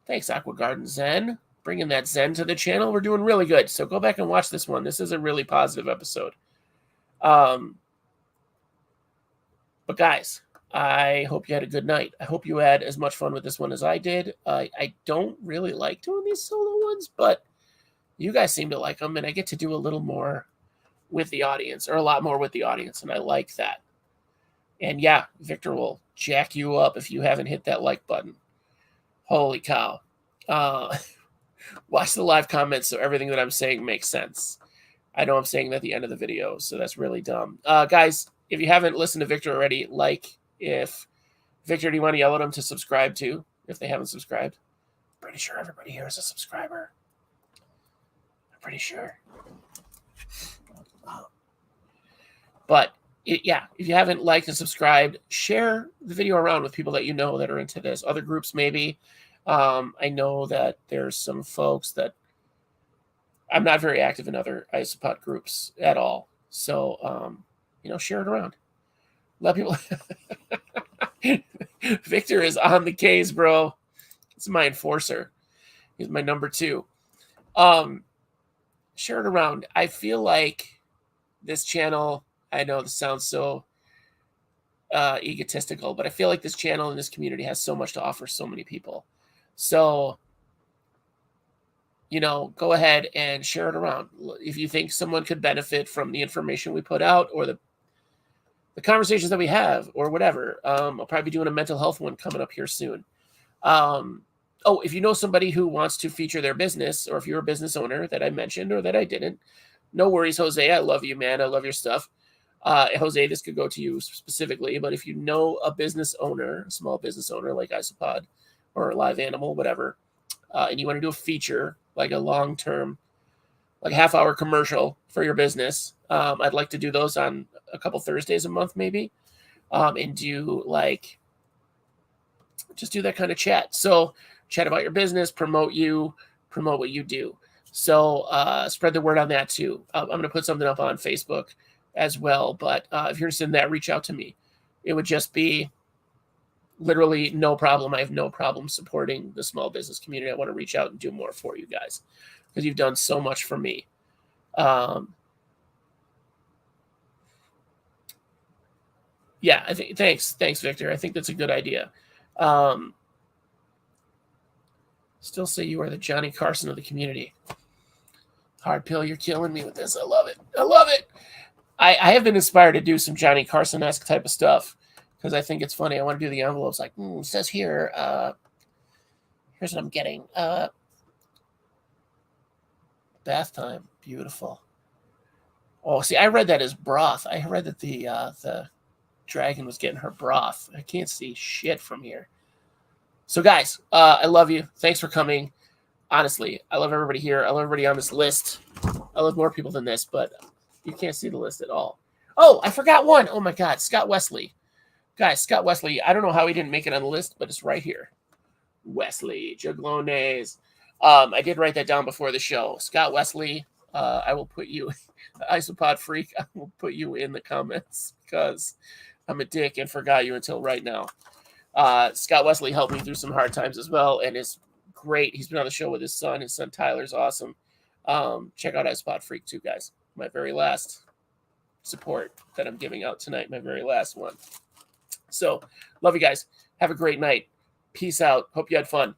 Thanks, Aqua Garden Zen. Bringing that Zen to the channel. We're doing really good. So go back and watch this one. This is a really positive episode. But guys, I hope you had a good night. I hope you had as much fun with this one as I did. I don't really like doing these solo ones, but you guys seem to like them, and I get to do a little more with the audience, or a lot more with the audience, and I like that. And yeah, Victor will jack you up if you haven't hit that like button. Holy cow. Watch the live comments so everything that I'm saying makes sense. I know I'm saying that at the end of the video, so that's really dumb. Guys, if you haven't listened to Victor already, if Victor, do you want to yell at them to subscribe too, if they haven't subscribed? I'm pretty sure everybody here is a subscriber. I'm pretty sure. But yeah, if you haven't liked and subscribed, share the video around with people that you know that are into this. Other groups, maybe. I know that there's some folks that I'm not very active in other isopod groups at all. So, share it around. Let people. Victor is on the case, bro. It's my enforcer. He's my number 2. Share it around. I feel like this channel, I know this sounds so egotistical, but I feel like this channel and this community has so much to offer so many people. So, go ahead and share it around. If you think someone could benefit from the information we put out or the conversations that we have or whatever, I'll probably be doing a mental health one coming up here soon. If you know somebody who wants to feature their business, or if you're a business owner that I mentioned or that I didn't, no worries, Jose. I love you, man. I love your stuff. Jose, this could go to you specifically, but if you know a business owner, a small business owner like Isopod or Live Animal, whatever, and you want to do a feature, like a long-term, like half-hour commercial for your business, I'd like to do those on a couple Thursdays a month, maybe, and do just do that kind of chat. So chat about your business, promote what you do. So spread the word on that too. I'm going to put something up on Facebook as well. But if you're interested in that, reach out to me. It would just be literally no problem. I have no problem supporting the small business community. I want to reach out and do more for you guys because you've done so much for me. Yeah, I think thanks, Victor. I think that's a good idea. Still say you are the Johnny Carson of the community. Hard pill, you're killing me with this. I love it. I have been inspired to do some Johnny Carson-esque type of stuff because I think it's funny. I want to do the envelopes like, it says here, here's what I'm getting. Bath time. Beautiful. Oh, see, I read that as broth. I read that the dragon was getting her broth. I can't see shit from here. So, guys, I love you. Thanks for coming. Honestly, I love everybody here. I love everybody on this list. I love more people than this, but you can't see the list at all. Oh, I forgot one. Oh, my God. Scott Wesley. Guys, Scott Wesley. I don't know how he didn't make it on the list, but it's right here. Wesley Jaglones. I did write that down before the show. Scott Wesley, I will put you, Isopod Freak, I will put you in the comments because I'm a dick and forgot you until right now. Scott Wesley helped me through some hard times as well and is great. He's been on the show with his son. His son Tyler's awesome. Check out Isopod Freak too, guys. My very last support that I'm giving out tonight. My very last one. So, love you guys. Have a great night. Peace out. Hope you had fun.